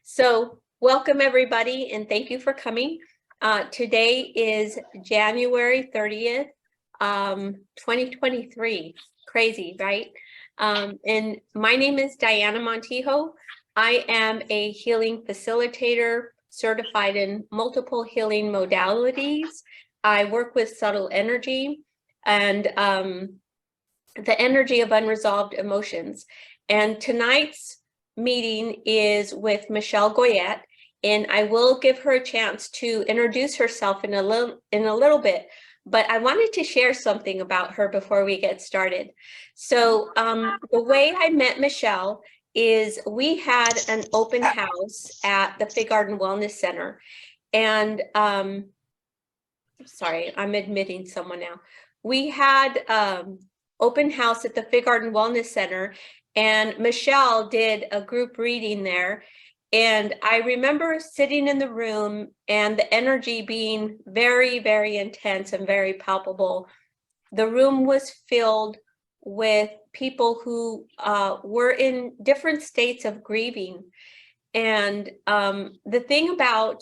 So welcome everybody and thank you for coming. Today is January 30th, 2023. Crazy, right? And my name is Diana Montijo. I am a healing facilitator certified in multiple healing modalities. I work with subtle energy and the energy of unresolved emotions. And tonight's meeting is with Michelle Goyette, and I will give her a chance to introduce herself in a little bit, but I wanted to share something about her before we get started. So the way I met Michelle is we had an open house at the Fig Garden Wellness Center, and sorry, I'm admitting someone now. We had open house at the Fig Garden Wellness Center, and Michelle did a group reading there. And I remember sitting in the room and the energy being very, very intense and very palpable. The room was filled with people who were in different states of grieving. And the thing about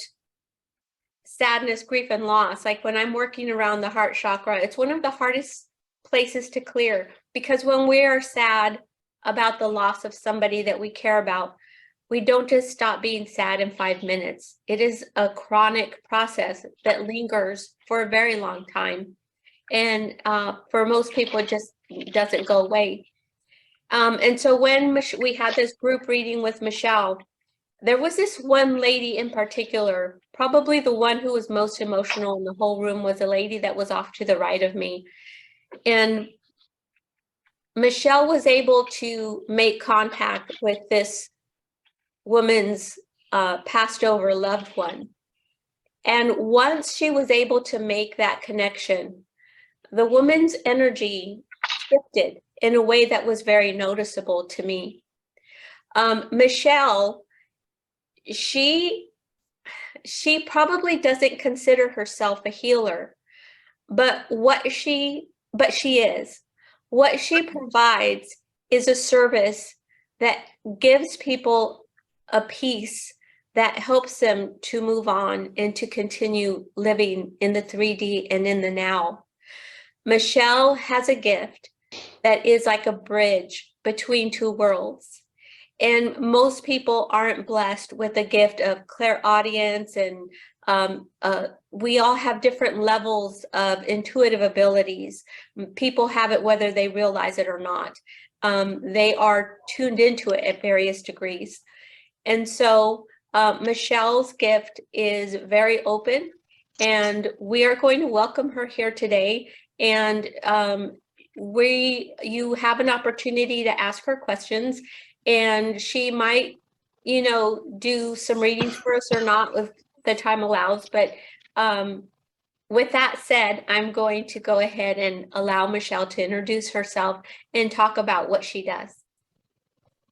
sadness, grief, and loss, like when I'm working around the heart chakra, it's one of the hardest places to clear, because when we are sad about the loss of somebody that we care about, we don't just stop being sad in 5 minutes. It is a chronic process that lingers for a very long time. And for most people, it just doesn't go away. And so when we had this group reading with Michelle, there was this one lady in particular, probably the one who was most emotional in the whole room was a lady that was off to the right of me. And Michelle was able to make contact with this woman's passed over loved one. And once she was able to make that connection, the woman's energy shifted in a way that was very noticeable to me. Michelle, she probably doesn't consider herself a healer, but she is. What she provides is a service that gives people a peace that helps them to move on and to continue living in the 3D and in the now. Michelle has a gift that is like a bridge between two worlds. And most people aren't blessed with a gift of clairaudience, and we all have different levels of intuitive abilities. People have it whether they realize it or not. They are tuned into it at various degrees. And so Michelle's gift is very open, and we are going to welcome her here today. And you have an opportunity to ask her questions, and she might, do some readings for us or not if the time allows. But with that said, I'm going to go ahead and allow Michelle to introduce herself and talk about what she does.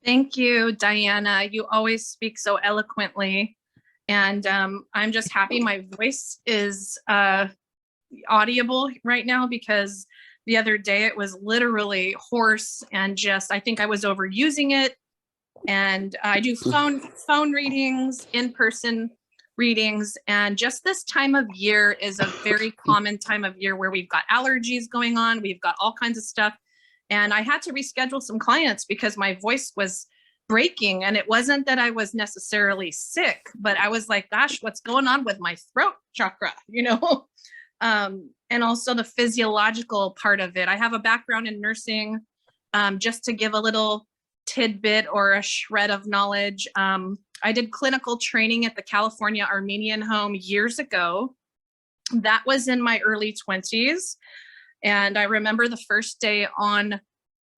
Thank you, Diana. You always speak so eloquently, and I'm just happy my voice is audible right now, because the other day it was literally hoarse and just, I think I was overusing it. And I do phone readings, in-person readings, and just this time of year is a very common time of year where we've got allergies going on, we've got all kinds of stuff. And I had to reschedule some clients because my voice was breaking. And it wasn't that I was necessarily sick, but I was like, gosh, what's going on with my throat chakra, and also the physiological part of it. I have a background in nursing, just to give a little tidbit or a shred of knowledge. I did clinical training at the California Armenian Home years ago. That was in my early 20s. And I remember the first day on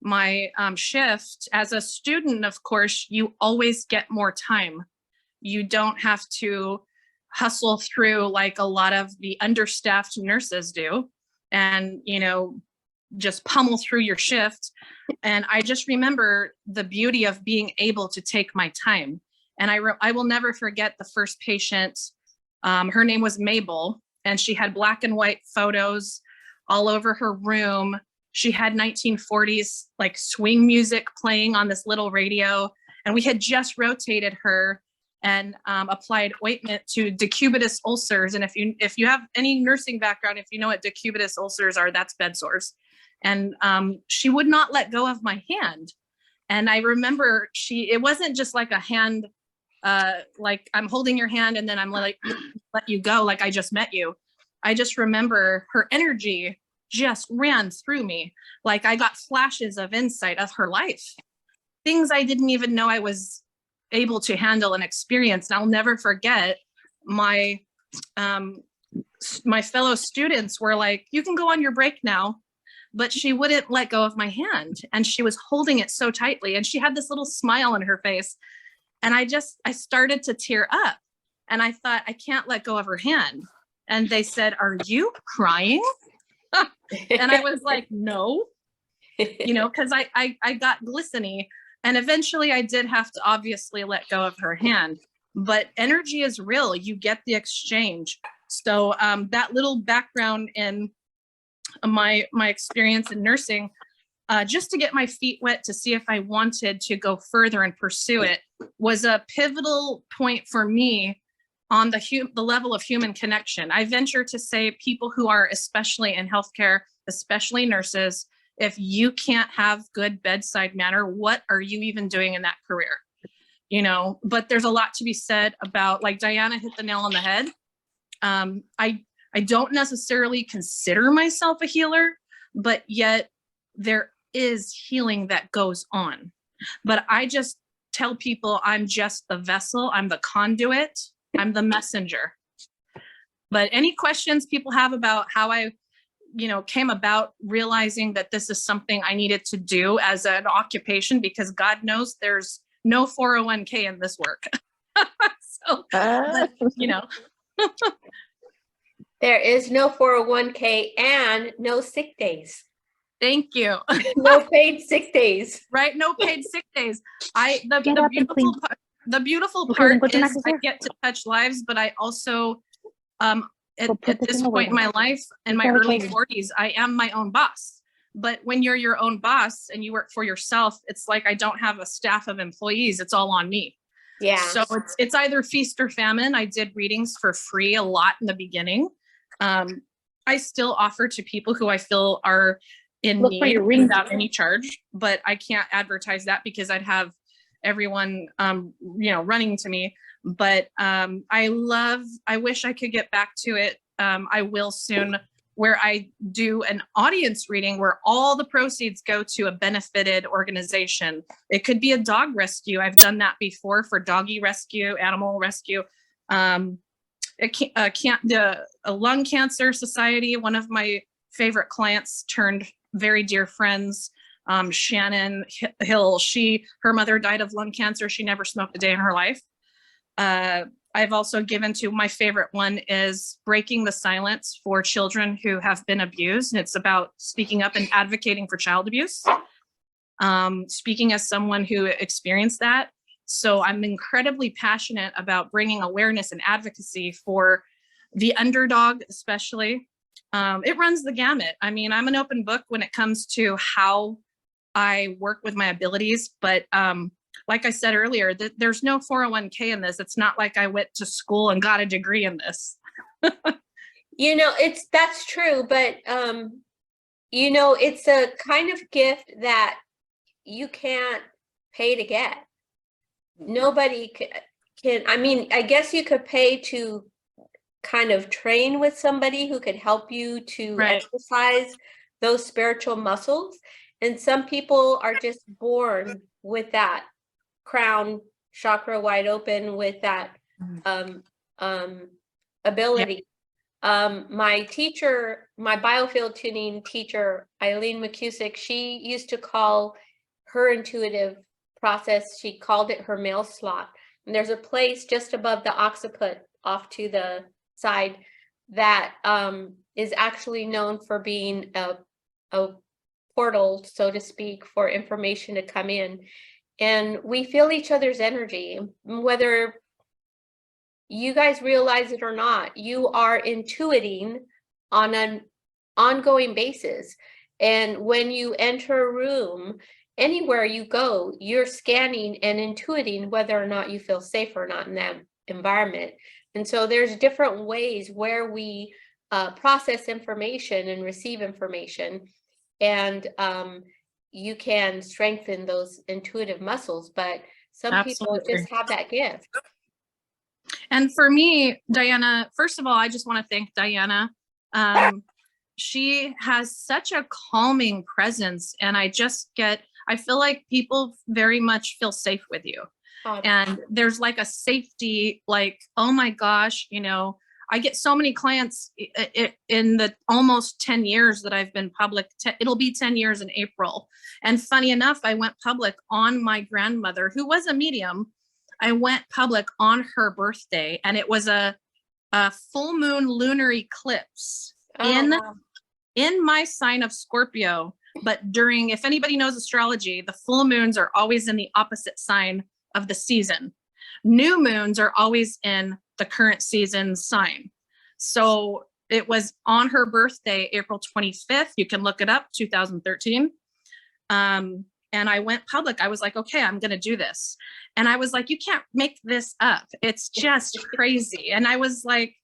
my shift. As a student, of course, you always get more time. You don't have to hustle through like a lot of the understaffed nurses do, and, just pummel through your shift. And I just remember the beauty of being able to take my time. And I will never forget the first patient. Her name was Mabel, and she had black and white photos all over her room. She had 1940s like swing music playing on this little radio, and we had just rotated her and applied ointment to decubitus ulcers. And if you have any nursing background, if you know what decubitus ulcers are, that's bed sores. And she would not let go of my hand. And I remember it wasn't just like a hand, like I'm holding your hand and then I'm like, let you go, like I just met you. I just remember her energy just ran through me. Like I got flashes of insight of her life, things I didn't even know I was able to handle and experience. And I'll never forget my fellow students were like, you can go on your break now, but she wouldn't let go of my hand. And she was holding it so tightly. And she had this little smile on her face. And I started to tear up and I thought, I can't let go of her hand. And they said, are you crying? And I was like, no, cause I got glistening. And eventually I did have to obviously let go of her hand, but energy is real. You get the exchange. So that little background in my experience in nursing, just to get my feet wet to see if I wanted to go further and pursue it, was a pivotal point for me on the level of human connection. I venture to say people who are especially in healthcare, especially nurses, if you can't have good bedside manner, what are you even doing in that career? But there's a lot to be said about, like Diana hit the nail on the head. I don't necessarily consider myself a healer, but yet there is healing that goes on. But I just tell people I'm just the vessel, I'm the conduit, I'm the messenger. But any questions people have about how I came about realizing that this is something I needed to do as an occupation, because God knows there's no 401k in this work. So, but, There is no 401k and no sick days. Thank you. No paid sick days. Right? No paid sick days. The beautiful part is I get to touch lives, but I also, at this point in my life, in my early 40s, I am my own boss. But when you're your own boss and you work for yourself, it's like I don't have a staff of employees. It's all on me. Yeah. So it's either feast or famine. I did readings for free a lot in the beginning. I still offer to people who I feel are in need without any charge, but I can't advertise that because I'd have everyone, running to me. But I wish I could get back to it. I will soon, where I do an audience reading where all the proceeds go to a benefited organization. It could be a dog rescue. I've done that before for doggy rescue, animal rescue. A lung cancer society, one of my favorite clients turned very dear friends, Shannon Hill, her mother died of lung cancer. She never smoked a day in her life. I've also given to, my favorite one is Breaking the Silence for Children Who Have Been Abused. And it's about speaking up and advocating for child abuse. Speaking as someone who experienced that. So I'm incredibly passionate about bringing awareness and advocacy for the underdog, especially. It runs the gamut. I mean, I'm an open book when it comes to how I work with my abilities, but like I said earlier, there's no 401k in this. It's not like I went to school and got a degree in this. That's true, but it's a kind of gift that you can't pay to get. Nobody can, I mean, I guess you could pay to kind of train with somebody who could help you to exercise those spiritual muscles. And some people are just born with that crown chakra wide open, with that ability. My teacher, my biofield tuning teacher, Eileen McCusick, she used to call her intuitive process, she called it her mail slot. And there's a place just above the occiput off to the side that is actually known for being a portal, so to speak, for information to come in. And we feel each other's energy, whether you guys realize it or not. You are intuiting on an ongoing basis. And when you enter a room anywhere you go, you're scanning and intuiting whether or not you feel safe or not in that environment. And so there's different ways where we process information and receive information, and you can strengthen those intuitive muscles, but some people Absolutely. just have that gift. And for me, Diana, first of all, I just want to thank Diana. She has such a calming presence, and I feel like people very much feel safe with you. And there's like a safety, like, oh my gosh, you know, I get so many clients in the almost 10 years that I've been public. It'll be 10 years in April. And funny enough, I went public on my grandmother, who was a medium. I went public on her birthday, and it was a full moon lunar eclipse in my sign of Scorpio. But during, if anybody knows astrology, the full moons are always in the opposite sign of the season. New moons are always in the current season sign. So it was on her birthday, April 25th. You can look it up, 2013. And I went public. I was like, okay, I'm going to do this. And I was like, you can't make this up. It's just crazy. And I was like,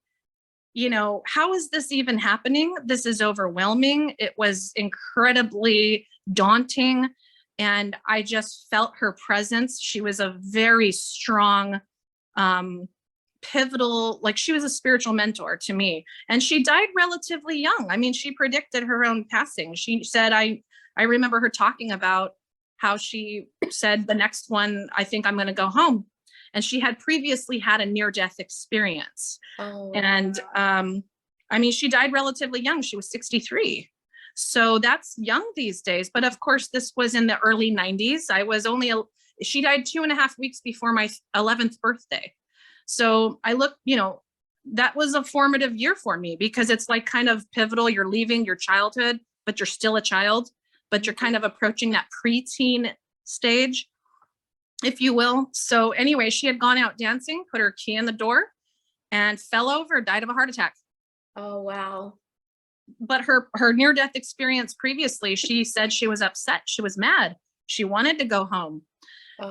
you know, how is this even happening? This is overwhelming. It was incredibly daunting. And I just felt her presence. She was a very strong, pivotal, like she was a spiritual mentor to me. And she died relatively young. I mean, she predicted her own passing. She said, I remember her talking about how she said, the next one, I think I'm going to go home. And she had previously had a near-death experience. And I mean, she died relatively young. She was 63. So that's young these days. But of course, this was in the early 90s. She died 2.5 weeks before my 11th birthday. So I look, you know, that was a formative year for me, because it's like kind of pivotal. You're leaving your childhood, but you're still a child, but you're kind of approaching that preteen stage, if you will. So anyway, she had gone out dancing, put her key in the door, and fell over, died of a heart attack. Oh, wow. But her near-death experience previously, she said she was upset. She was mad. She wanted to go home.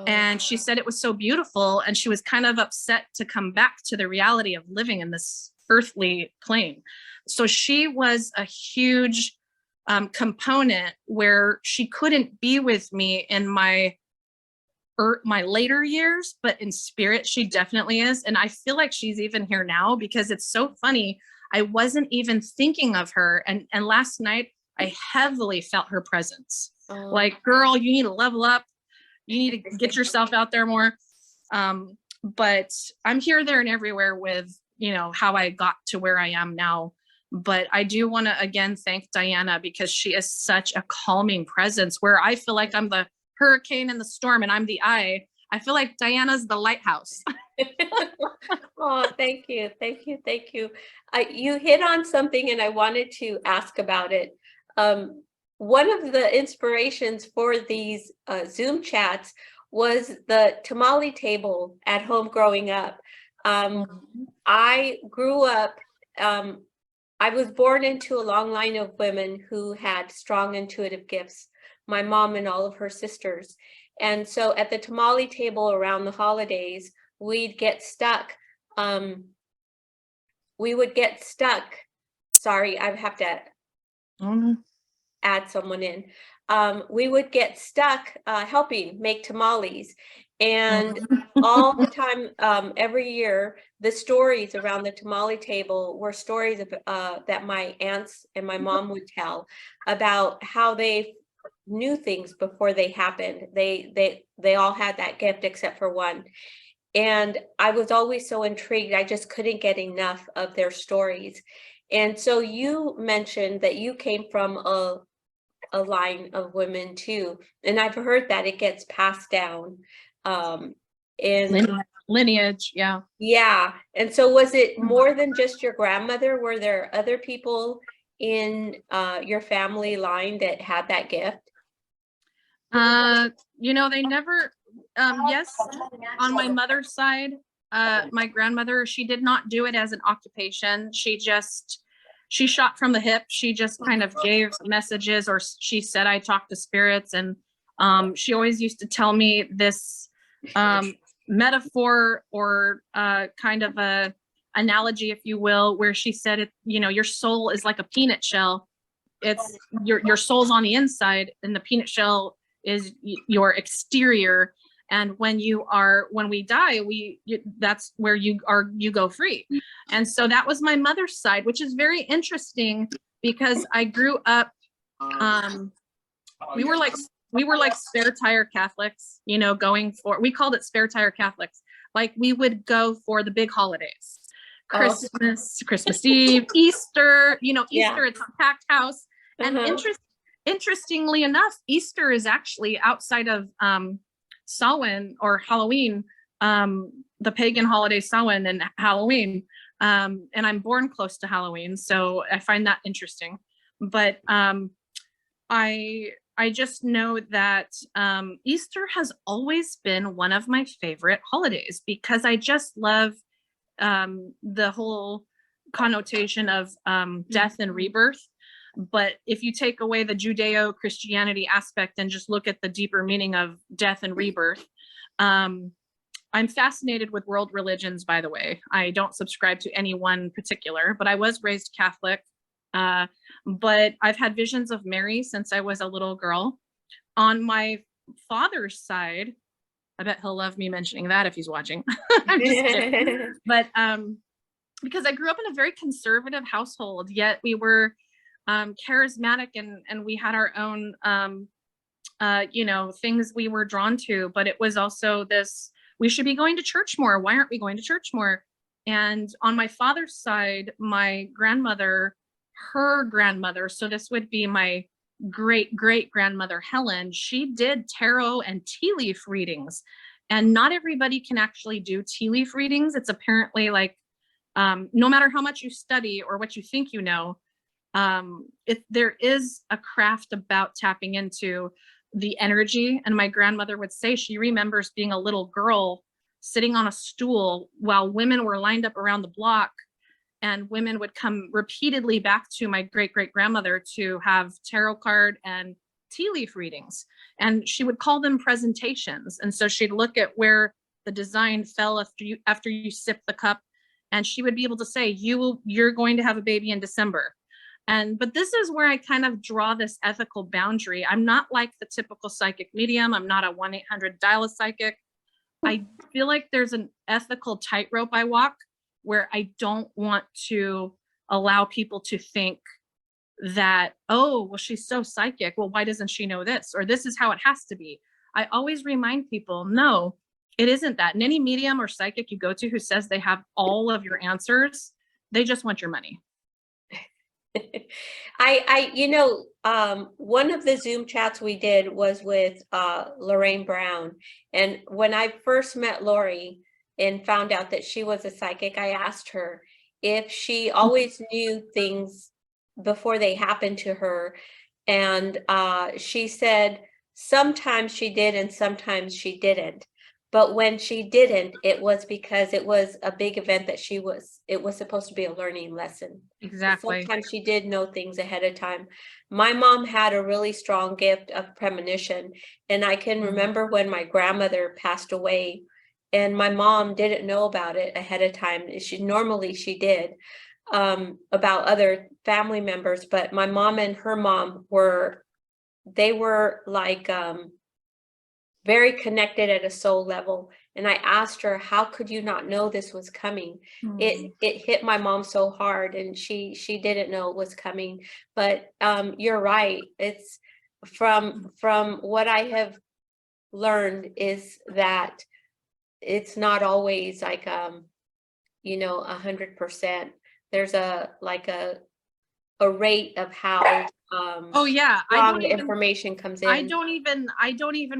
And she said it was so beautiful, and she was kind of upset to come back to the reality of living in this earthly plane. So she was a huge component where she couldn't be with me in my later years, but in spirit, she definitely is. And I feel like she's even here now, because it's so funny. I wasn't even thinking of her. And last night I heavily felt her presence. Like, girl, you need to level up. You need to get yourself out there more. But I'm here, there, and everywhere with, you know, how I got to where I am now. But I do want to, again, thank Diana, because she is such a calming presence, where I feel like I'm the hurricane and the storm and I'm the eye. I feel like Diana's the lighthouse. Oh, thank you. Thank you. Thank you. You hit on something, and I wanted to ask about it. One of the inspirations for these Zoom chats was the tamale table at home growing up. I grew up, I was born into a long line of women who had strong intuitive gifts, my mom and all of her sisters. And so at the tamale table around the holidays, we'd get stuck. We would get stuck. Sorry, I have to add someone in. We would get stuck helping make tamales. And all the time, every year, the stories around the tamale table were stories of, that my aunts and my mom would tell about how they knew things before they happened. They all had that gift except for one. And I was always so intrigued. I just couldn't get enough of their stories. And so you mentioned that you came from a line of women too. And I've heard that it gets passed down in lineage. Yeah. Yeah. And so was it more than just your grandmother? Were there other people in your family line that had that gift? You know, they never, yes, on my mother's side, my grandmother, she did not do it as an occupation. She shot from the hip. She just kind of gave messages, or she said, I talked to spirits. And She always used to tell me this metaphor or kind of a analogy, if you will, where she said, it, you know, your soul is like a peanut shell. It's your soul's on the inside, and the peanut shell is your exterior. And when we die, that's where you go free. And so that was my mother's side, which is very interesting because I grew up, we were like spare tire Catholics, you know, we called it spare tire Catholics. Like we would go for the big holidays, Christmas Eve, Easter, you know, Easter, it's a packed house. And interestingly enough, Easter is actually outside of Samhain or Halloween, the pagan holiday Samhain and Halloween. And I'm born close to Halloween, so I find that interesting. But I just know that Easter has always been one of my favorite holidays because I just love the whole connotation of death and rebirth. But if you take away the Judeo-Christianity aspect and just look at the deeper meaning of death and rebirth, I'm fascinated with world religions, by the way. I don't subscribe to any one particular, but I was raised Catholic. But I've had visions of Mary since I was a little girl. On my father's side, I bet he'll love me mentioning that if he's watching. I'm just kidding. But because I grew up in a very conservative household, yet we were charismatic and we had our own you know, things we were drawn to. But it was also this, we should be going to church more. Why aren't we going to church more? And on my father's side, my grandmother, her grandmother, so this would be my great grandmother Helen, she did tarot and tea leaf readings. And not everybody can actually do tea leaf readings. It's apparently like no matter how much you study or what you think you know, there is a craft about tapping into the energy. And my grandmother would say she remembers being a little girl sitting on a stool while women were lined up around the block, and women would come repeatedly back to my great-great-grandmother to have tarot card and tea leaf readings. And she would call them presentations. And so she'd look at where the design fell after you sip the cup, and she would be able to say, you're going to have a baby in December. But this is where I kind of draw this ethical boundary. I'm not like the typical psychic medium. I'm not a 1-800 dial a psychic. I feel like there's an ethical tightrope I walk where I don't want to allow people to think that, oh, well, she's so psychic. Well, why doesn't she know this? Or this is how it has to be. I always remind people, no, it isn't that. And any medium or psychic you go to who says they have all of your answers, they just want your money. You know, one of the Zoom chats we did was with Lorraine Brown. And when I first met Lori and found out that she was a psychic, I asked her if she always knew things before they happened to her. And she said sometimes she did and sometimes she didn't. But when she didn't, it was because it was a big event that it was supposed to be a learning lesson. Exactly. Sometimes she did know things ahead of time. My mom had a really strong gift of premonition. And I can remember when my grandmother passed away and my mom didn't know about it ahead of time. Normally she did about other family members, but my mom and her mom were like, very connected at a soul level. And I asked her, how could you not know this was coming? It hit my mom so hard, and she didn't know it was coming. But you're right. It's from what I have learned is that it's not always like 100%. There's a rate of how oh yeah, information comes in. I don't even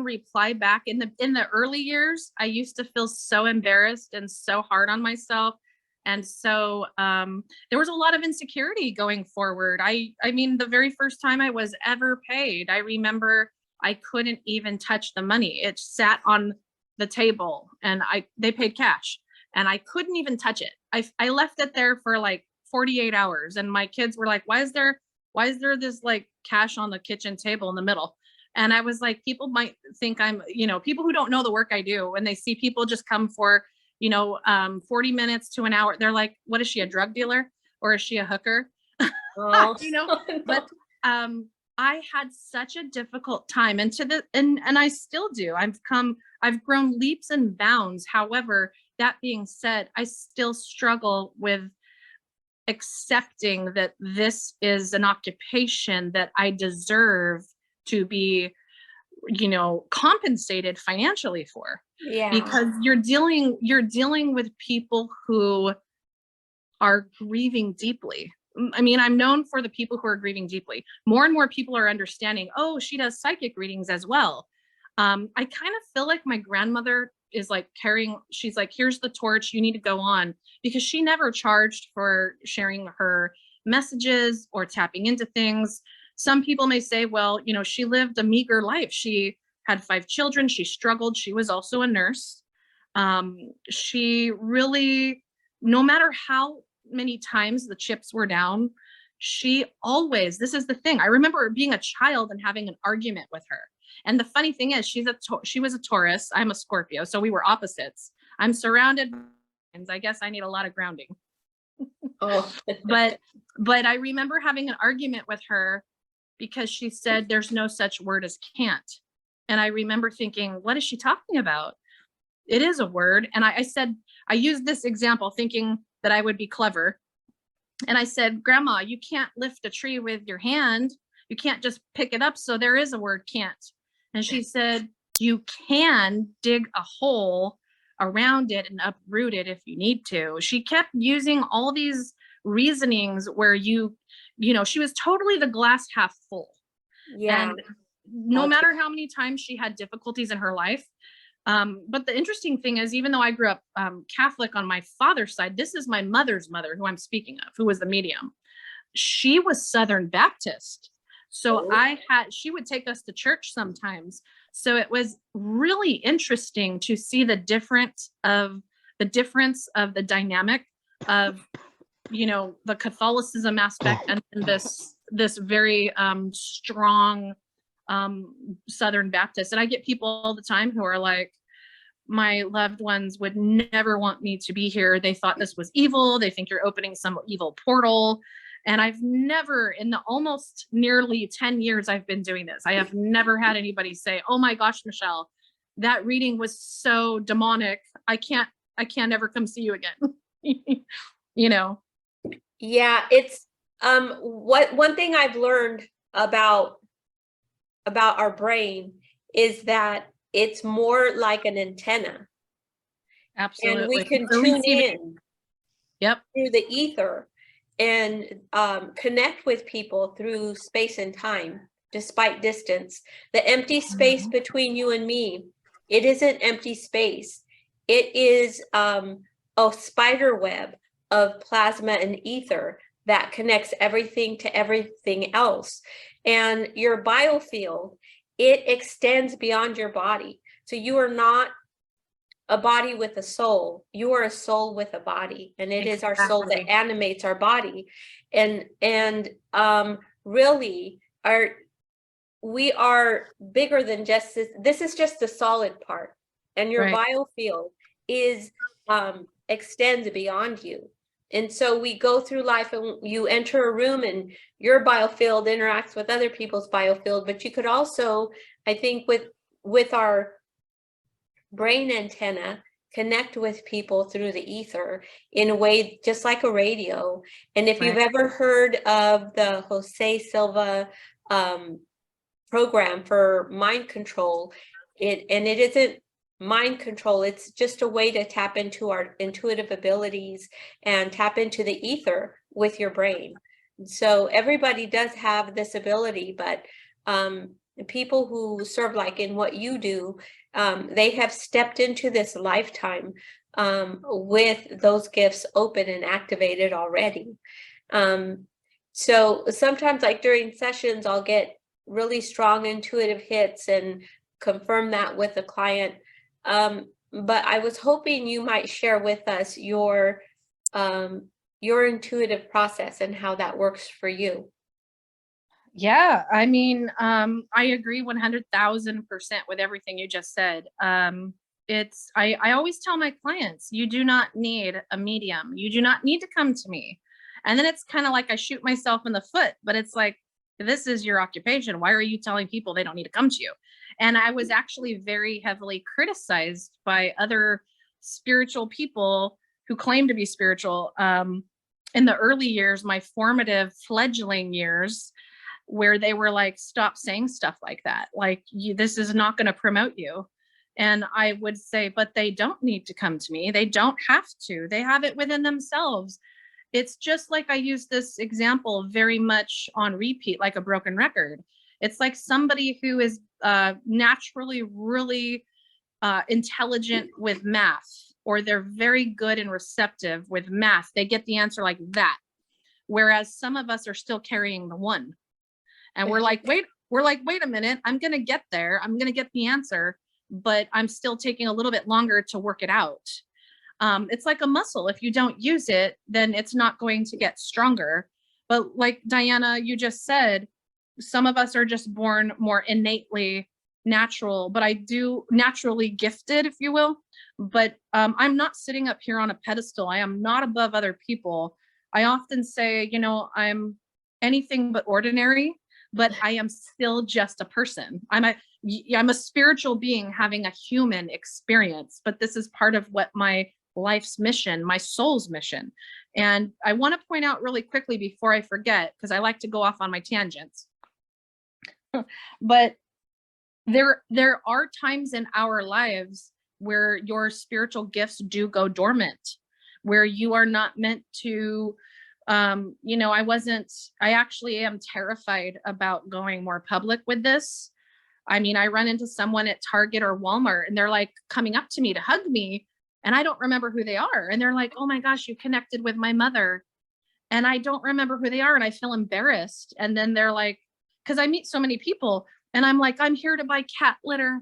reply back. In the early years, I used to feel so embarrassed and so hard on myself. And so there was a lot of insecurity going forward. I mean, the very first time I was ever paid, I remember I couldn't even touch the money. It sat on the table and they paid cash and I couldn't even touch it. I left it there for like 48 hours and my kids were like, why is there this like cash on the kitchen table in the middle? And I was like, people might think I'm, people who don't know the work I do, when they see people just come for, 40 minutes to an hour, they're like, what is she, a drug dealer? Or is she a hooker? Oh, But I had such a difficult time, and and I still do. I've grown leaps and bounds. However, that being said, I still struggle with accepting that this is an occupation that I deserve to be, compensated financially for, yeah. because you're dealing with people who are grieving deeply. I mean, I'm known for the people who are grieving deeply. More and more people are understanding, oh, she does psychic readings as well. I kind of feel like my grandmother is like she's like, here's the torch, you need to go on, because she never charged for sharing her messages or tapping into things. Some people may say, well, she lived a meager life. She had 5 children. She struggled. She was also a nurse. She really, no matter how many times the chips were down, she always, this is the thing, I remember being a child and having an argument with her. And the funny thing is, she was a Taurus, I'm a Scorpio, so we were opposites. I'm surrounded by, I guess I need a lot of grounding. Oh. but I remember having an argument with her because she said there's no such word as can't. And I remember thinking, what is she talking about? It is a word. And I said, I used this example thinking that I would be clever. And I said, Grandma, you can't lift a tree with your hand. You can't just pick it up. So there is a word can't. And she said, you can dig a hole around it and uproot it if you need to. She kept using all these reasonings where she was totally the glass half full. Yeah. And no matter how many times she had difficulties in her life, but the interesting thing is, even though I grew up Catholic on my father's side, this is my mother's mother who I'm speaking of, who was the medium. She was Southern Baptist. So she would take us to church sometimes. So it was really interesting to see the difference of the dynamic of, the Catholicism aspect and this very strong Southern Baptist. And I get people all the time who are like, my loved ones would never want me to be here. They thought this was evil. They think you're opening some evil portal. And I've never, in the almost nearly 10 years I've been doing this, I have never had anybody say, oh my gosh, Michelle, that reading was so demonic. I can't ever come see you again. Yeah, it's one thing I've learned about our brain is that it's more like an antenna. Absolutely. And we can tune in through the ether and connect with people through space and time, despite distance. The empty space between you and me, it isn't empty space. It is a spider web of plasma and ether that connects everything to everything else. And your biofield, it extends beyond your body. So you are not a body with a soul. You are a soul with a body, and it is our soul that animates our body. And really, we are bigger than just this. This is just the solid part, and your biofield is extends beyond you. And so we go through life, and you enter a room and your biofield interacts with other people's biofield. But you could also, I think, with our brain antenna, connect with people through the ether in a way just like a radio. And if you've ever heard of the Jose Silva program for mind control, it isn't mind control, it's just a way to tap into our intuitive abilities and tap into the ether with your brain. So everybody does have this ability, but people who serve like in what you do, they have stepped into this lifetime with those gifts open and activated already. So sometimes, like during sessions, I'll get really strong intuitive hits and confirm that with a client. But I was hoping you might share with us your intuitive process and how that works for you. Yeah, I mean, I agree 100,000% with everything you just said. I always tell my clients, you do not need a medium. You do not need to come to me. And then it's kind of like I shoot myself in the foot, but it's like, this is your occupation. Why are you telling people they don't need to come to you? And I was actually very heavily criticized by other spiritual people who claim to be spiritual. In the early years, my formative fledgling years, where they were like, stop saying stuff like that. Like, this is not going to promote you. And I would say, but they don't need to come to me. They don't have to. They have it within themselves. It's just like I use this example very much on repeat, like a broken record. It's like somebody who is naturally really intelligent with math, or they're very good and receptive with math. They get the answer like that. Whereas some of us are still carrying the one. And we're like, wait a minute, I'm going to get there. I'm going to get the answer, but I'm still taking a little bit longer to work it out. It's like a muscle. If you don't use it, then it's not going to get stronger. But like Diana, you just said, some of us are just born more innately natural, but I do naturally gifted, if you will. But I'm not sitting up here on a pedestal. I am not above other people. I often say, you know, I'm anything but ordinary, but I am still just a person. I'm a spiritual being having a human experience, but this is part of what my life's mission, my soul's mission. And I want to point out really quickly before I forget, because I like to go off on my tangents, but there are times in our lives where your spiritual gifts do go dormant, where you are not meant to, you know, I actually am terrified about going more public with this. I mean, I run into someone at Target or Walmart and they're like coming up to me to hug me, and I don't remember who they are. And they're like, oh my gosh, you connected with my mother. And I don't remember who they are. And I feel embarrassed. And then they're like, because I meet so many people and I'm like, I'm here to buy cat litter,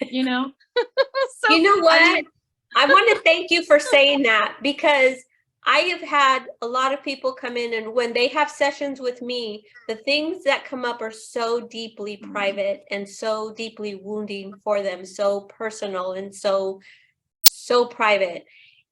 you know? So You know what? I want to thank you for saying that, because I have had a lot of people come in, and when they have sessions with me, the things that come up are so deeply private and so deeply wounding for them, so personal and so private.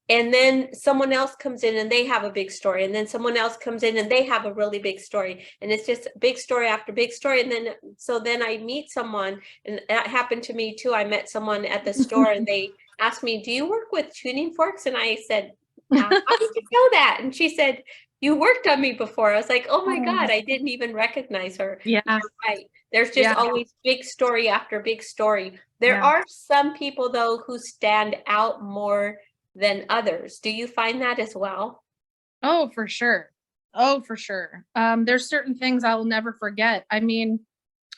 And then someone else comes in and they have a big story, and then someone else comes in and they have a really big story, and it's just big story after big story. And then so then I meet someone, and that happened to me too. I met someone at the store and they asked me, do you work with tuning forks? And I said, how did you know that? And she said, you worked on me before. I was like, oh my God, I didn't even recognize her. yeah, You're right. There's just always big story after big story. There are some people though who stand out more than others. Do you find that as well? Oh, for sure. Oh, for sure. There's certain things I'll never forget. I mean,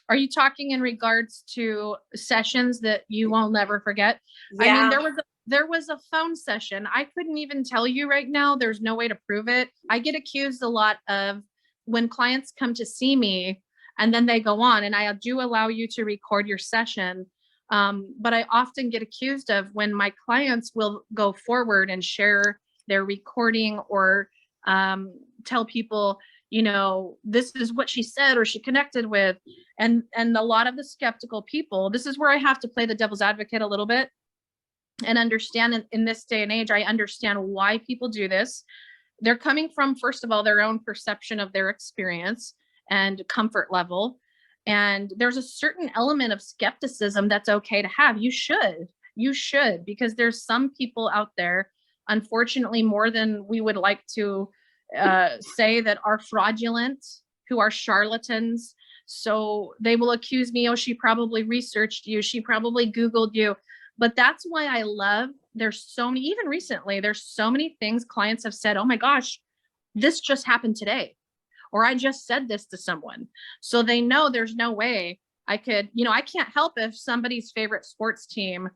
are you talking in regards to sessions that you will never forget? Yeah. I mean, there was a phone session. I couldn't even tell you right now. There's no way to prove it. I get accused a lot of when clients come to see me and then they go on, and I do allow you to record your session. But I often get accused of when my clients will go forward and share their recording or tell people, you know, this is what she said or she connected with. And a lot of the skeptical people, this is where I have to play the devil's advocate a little bit and understand in this day and age, I understand why people do this. They're coming from, first of all, their own perception of their experience and comfort level. And there's a certain element of skepticism that's okay to have. You should, because there's some people out there, unfortunately, more than we would like to say, that are fraudulent, who are charlatans. So they will accuse me, oh, she probably researched you, she probably Googled you. But that's why I love, there's so many, even recently, there's so many things clients have said, oh my gosh, this just happened today, or I just said this to someone. So they know there's no way I could, you know, I can't help if somebody's favorite sports team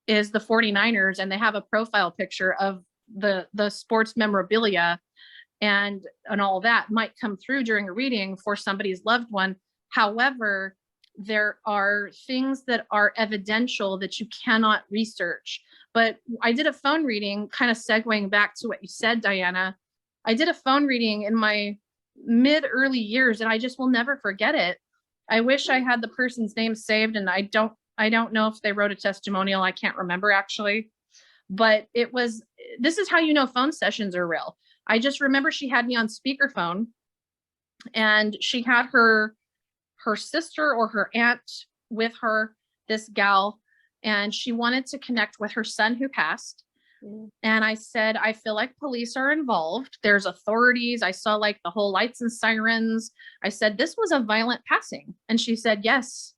is the 49ers and they have a profile picture of the sports memorabilia and all that might come through during a reading for somebody's loved one. However, there are things that are evidential that you cannot research. But I did a phone reading, kind of segueing back to what you said, Diana. I did a phone reading in my mid-early years, and I just will never forget it. I wish I had the person's name saved, and I don't know if they wrote a testimonial. I can't remember actually, but this is how you know phone sessions are real. I just remember she had me on speakerphone, and she had her sister or her aunt with her, this gal, and she wanted to connect with her son who passed. And I said, I feel like police are involved. There's authorities. I saw like the whole lights and sirens. I said, this was a violent passing. And she said, yes.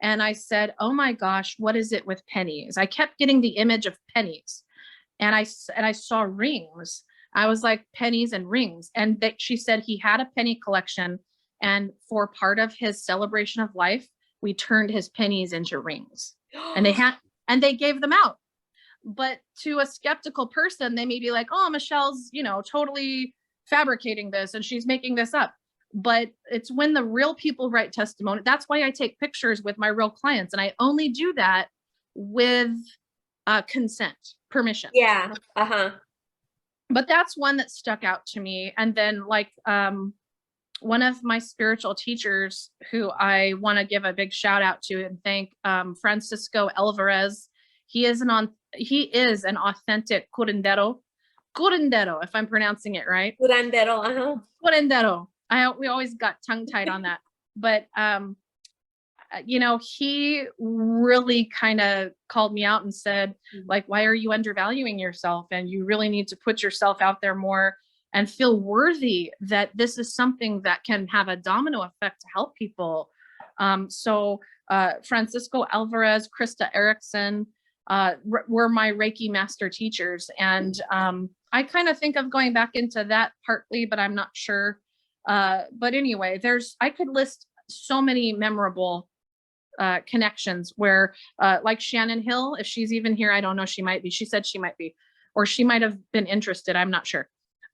And I said, oh my gosh, what is it with pennies? I kept getting the image of pennies. And I saw rings. I was like, pennies and rings. And she said he had a penny collection. And for part of his celebration of life, we turned his pennies into rings. And they gave them out. But to a skeptical person, they may be like, oh, Michelle's, totally fabricating this and she's making this up. But it's when the real people write testimony. That's why I take pictures with my real clients. And I only do that with consent, permission. Yeah. But that's one that stuck out to me. And then like one of my spiritual teachers who I want to give a big shout out to and thank, Francisco Alvarez. He is an authentic curandero, if I'm pronouncing it right. Curandero, Curandero. We always got tongue tied on that. But, he really kind of called me out and said, like, why are you undervaluing yourself? And you really need to put yourself out there more and feel worthy that this is something that can have a domino effect to help people. So Francisco Alvarez, Krista Erickson, were my Reiki master teachers. And I kind of think of going back into that partly, but I'm not sure. But anyway, I could list so many memorable connections where like Shannon Hill, if she's even here, I don't know, she might be. She said she might be, or she might have been interested. I'm not sure.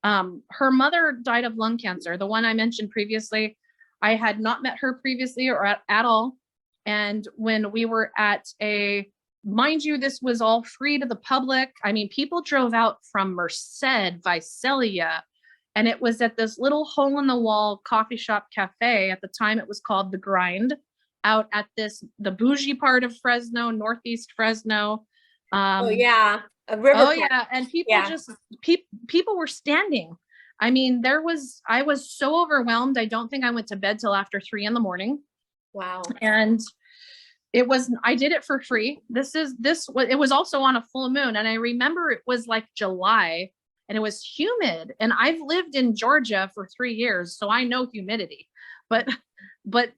Her mother died of lung cancer. The one I mentioned previously, I had not met her previously or at all. And when we were at mind you, this was all free to the public. I mean, people drove out from Merced, Visalia, and it was at this little hole in the wall coffee shop cafe. At the time, it was called The Grind, out at the bougie part of Fresno, Northeast Fresno. oh yeah, a river. Oh yeah, and people were standing. I mean, I was so overwhelmed. I don't think I went to bed till after 3 a.m. Wow. And I did it for free. It was also on a full moon. And I remember it was like July and it was humid, and I've lived in Georgia for 3 years, so I know humidity, but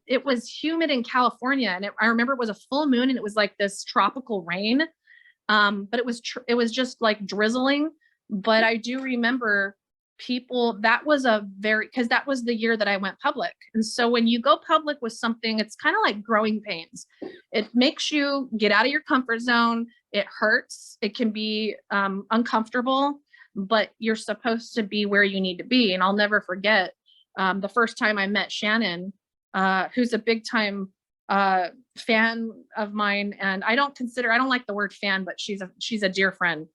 it was humid in California. And I remember it was a full moon and it was like this tropical rain. But it was just like drizzling. But I do remember because that was the year that I went public. And so when you go public with something, it's kind of like growing pains. It makes you get out of your comfort zone. It hurts. It can be uncomfortable, but you're supposed to be where you need to be. And I'll never forget the first time I met Shannon, who's a big time fan of mine. And I don't like the word fan, but she's a dear friend.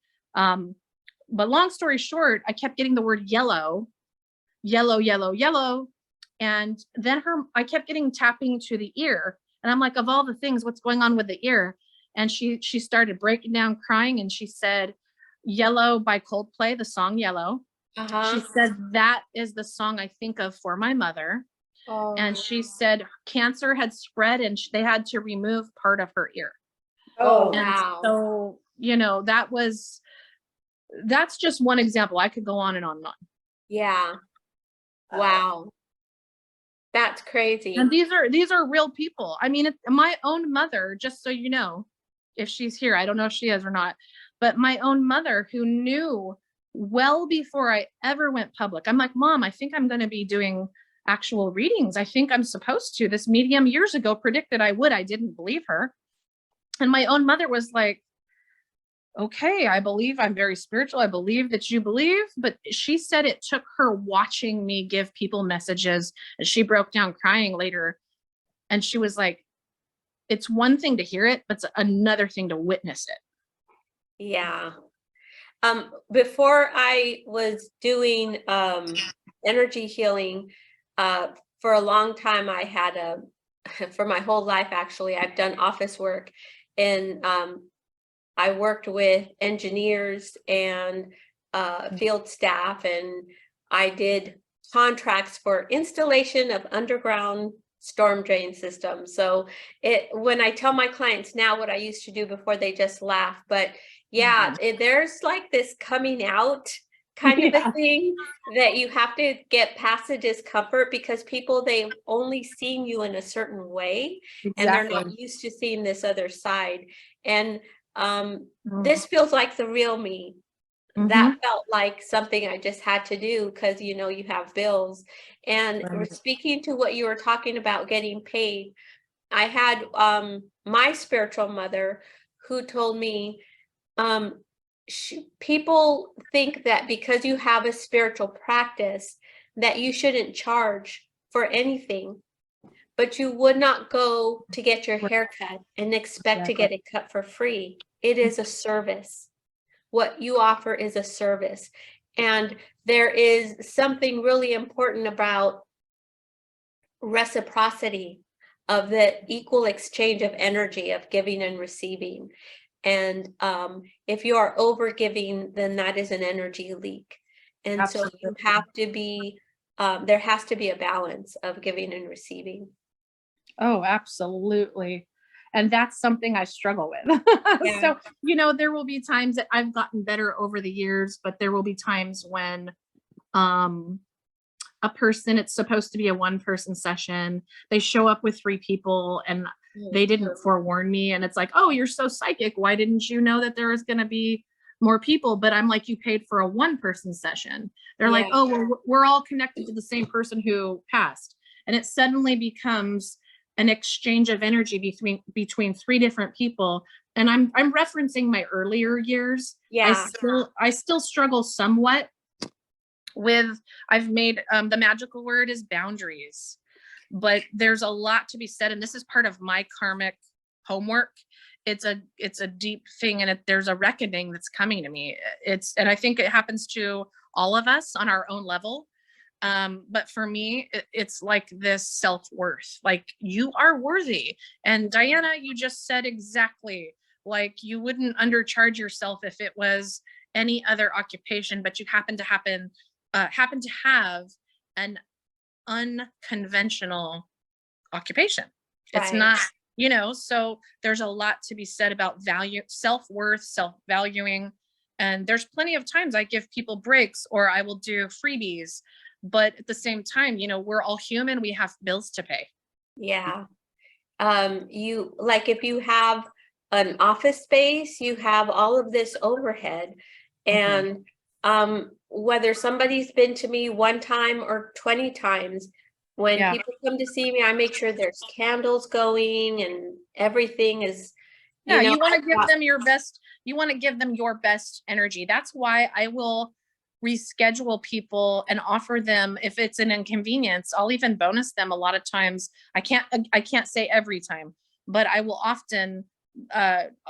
But long story short, I kept getting the word yellow. And then I kept getting tapping to the ear. And I'm like, of all the things, what's going on with the ear? And she started breaking down crying. And she said, Yellow by Coldplay, the song Yellow. She said, that is the song I think of for my mother. Oh. And she said cancer had spread and they had to remove part of her ear. Oh, and wow. So, that's just one example. I could go on and on and on. Yeah. Wow. That's crazy. And these are real people. I mean, my own mother, just so you know, if she's here, I don't know if she is or not, but my own mother, who knew well before I ever went public. I'm like, Mom, I think I'm going to be doing actual readings. I think I'm supposed to. This medium years ago predicted I would. I didn't believe her. And my own mother was like, okay, I believe I'm very spiritual. I believe that you believe. But she said it took her watching me give people messages, and she broke down crying later. And she was like, it's one thing to hear it, but it's another thing to witness it. Yeah. Before I was doing energy healing, For a long time, I had for my whole life, actually, I've done office work, and I worked with engineers and field staff, and I did contracts for installation of underground storm drain systems. So when I tell my clients now what I used to do before, they just laugh. But yeah, there's like this coming out kind of a thing that you have to get past the discomfort, because people, they've only seen you in a certain way, and they're not used to seeing this other side. And this feels like the real me. That felt like something I just had to do because, you know, you have bills. And speaking to what you were talking about, getting paid, I had my spiritual mother who told me, people think that because you have a spiritual practice that you shouldn't charge for anything, but you would not go to get your hair cut and expect to get it cut for free. It is a service. What you offer is a service. And there is something really important about reciprocity, of the equal exchange of energy, of giving and receiving. And if you are over giving, then that is an energy leak. And so you have to be, there has to be a balance of giving and receiving. Oh, absolutely. And that's something I struggle with. So, you know, there will be times that I've gotten better over the years, but there will be times when a person, it's supposed to be a one-person session, they show up with 3 people and they didn't forewarn me. And it's like, oh, you're so psychic. Why didn't you know that there was going to be more people? But I'm like, you paid for a one-person session. They're like, oh, well, we're all connected to the same person who passed. And it suddenly becomes an exchange of energy between 3 different people. And I'm referencing my earlier years. I still struggle somewhat with, I've made the magical word is boundaries, but there's a lot to be said. And this is part of my karmic homework. It's a deep thing, and there's a reckoning that's coming to me. And I think it happens to all of us on our own level. But for me, it's like this self-worth, like you are worthy. And Diana, you just said exactly, like you wouldn't undercharge yourself if it was any other occupation, but you happen to have an unconventional occupation. It's not, you know, so there's a lot to be said about value, self-worth, self-valuing. And there's plenty of times I give people breaks, or I will do freebies. But at the same time, you know, we're all human. We have bills to pay. Yeah. You, like, if you have an office space, you have all of this overhead. And whether somebody's been to me 1 time or 20 times, when people come to see me, I make sure there's candles going and everything is, you want to give them your best. You want to give them your best energy. That's why I will reschedule people and offer them, if it's an inconvenience, I'll even bonus them a lot of times. I can't say every time, but I will often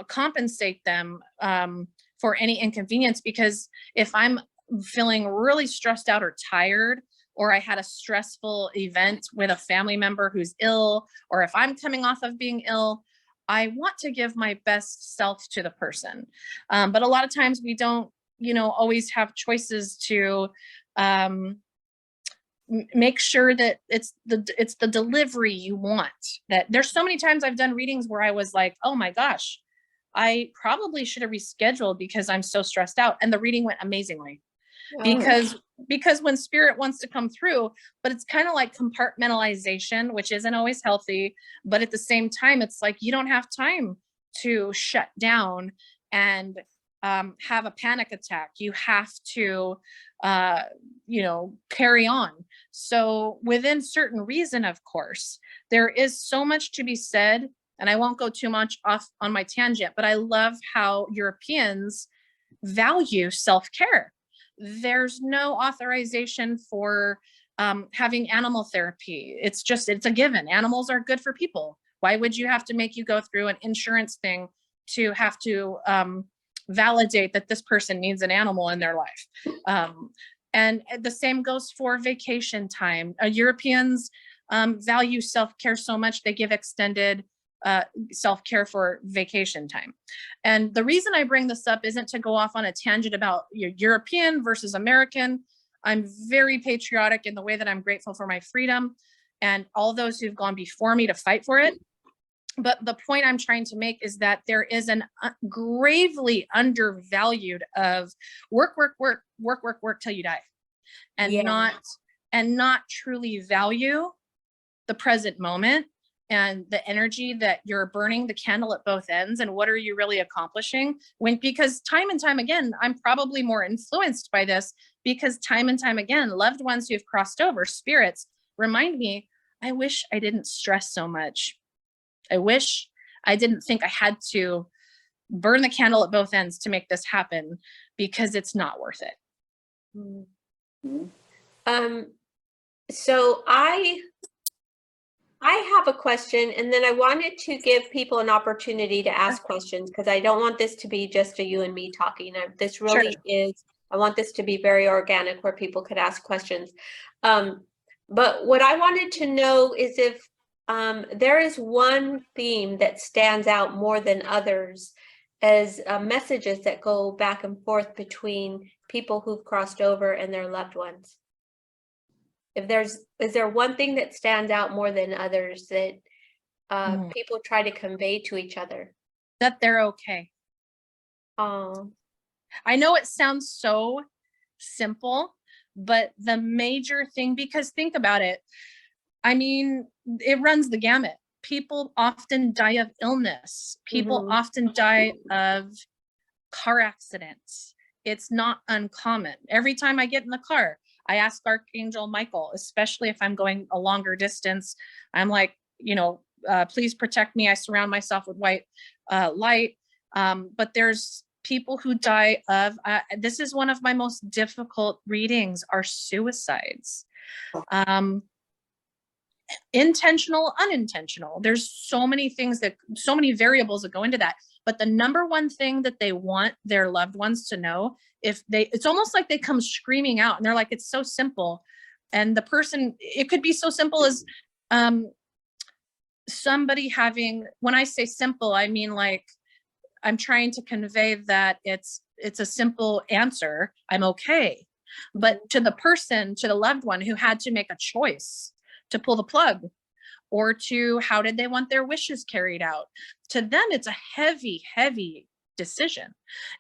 compensate them for any inconvenience, because if I'm feeling really stressed out or tired, or I had a stressful event with a family member who's ill, or if I'm coming off of being ill, I want to give my best self to the person. But a lot of times we don't, you know, always have choices to make sure that it's the delivery you want. That there's so many times I've done readings where I was like, oh my gosh, I probably should have rescheduled because I'm so stressed out. And the reading went amazingly. Because when spirit wants to come through, but it's kind of like compartmentalization, which isn't always healthy. But at the same time, it's like, you don't have time to shut down and have a panic attack. You have to, you know, carry on. So within certain reason, of course, there is so much to be said, and I won't go too much off on my tangent, but I love how Europeans value self-care. There's no authorization for having animal therapy. It's a given. Animals are good for people. Why would you have to make you go through an insurance thing to have to validate that this person needs an animal in their life? And the same goes for vacation time. Europeans value self-care so much, they give extended self-care for vacation time. And the reason I bring this up isn't to go off on a tangent about European versus American. I'm very patriotic in the way that I'm grateful for my freedom and all those who've gone before me to fight for it. But the point I'm trying to make is that there is an gravely undervalued of work till you die, and Yeah. not truly value the present moment and the energy that you're burning the candle at both ends, and what are you really accomplishing. Because time and time again, I'm probably more influenced by this, because time and time again, loved ones who've crossed over, spirits, remind me, I wish I didn't stress so much. I wish I didn't think I had to burn the candle at both ends to make this happen, because it's not worth it. So I have a question, and then I wanted to give people an opportunity to ask questions, because I don't want this to be just a you and me talking. This really is, I want this to be very organic, where people could ask questions. But what I wanted to know is if there is one theme that stands out more than others as messages that go back and forth between people who've crossed over and their loved ones. Is there one thing that stands out more than others that people try to convey to each other? That they're okay. I know it sounds so simple, but the major thing, because think about it, I mean, it runs the gamut. People often die of illness. People often die of car accidents. It's not uncommon. Every time I get in the car, I ask Archangel Michael, especially if I'm going a longer distance, I'm like, please protect me. I surround myself with white light. But there's people who die of, this is one of my most difficult readings, are suicides. Intentional, unintentional. There's so many things so many variables that go into that. But the number one thing that they want their loved ones to know, it's almost like they come screaming out and they're like, it's so simple. And the person, it could be so simple as somebody having, when I say simple, I mean, like, I'm trying to convey that it's a simple answer. I'm okay. But to the person, to the loved one who had to make a choice to pull the plug, or to how did they want their wishes carried out, to them it's a heavy, heavy decision.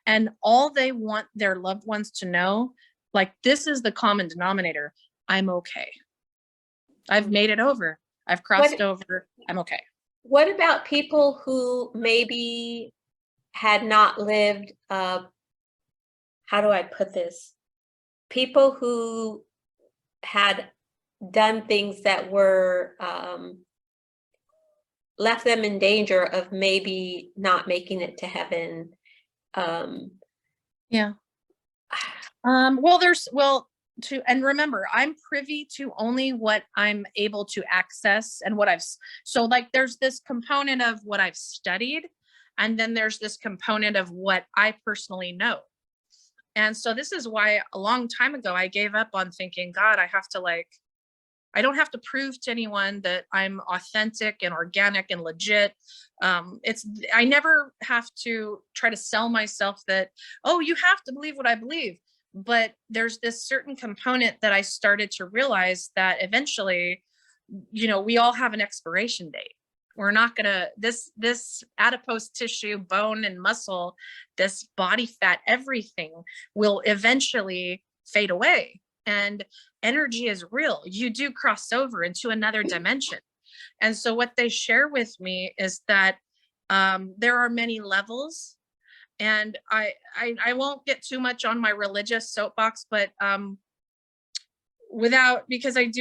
And all they want their loved ones to know, like, this is the common denominator: I'm okay. I've made it over. I've crossed over. I'm okay. What about people who maybe had not lived, how do I put this? People who had done things that were left them in danger of maybe not making it to heaven. Yeah. And remember, I'm privy to only what I'm able to access and what so like, there's this component of what I've studied, and then there's this component of what I personally know. And so this is why a long time ago, I gave up on thinking, God, I don't have to prove to anyone that I'm authentic and organic and legit. I never have to try to sell myself that, oh, you have to believe what I believe. But there's this certain component that I started to realize that eventually, we all have an expiration date. We're not gonna, this adipose tissue, bone and muscle, this body fat, everything will eventually fade away. And energy is real. You do cross over into another dimension. And so what they share with me is that there are many levels. And I won't get too much on my religious soapbox, but because I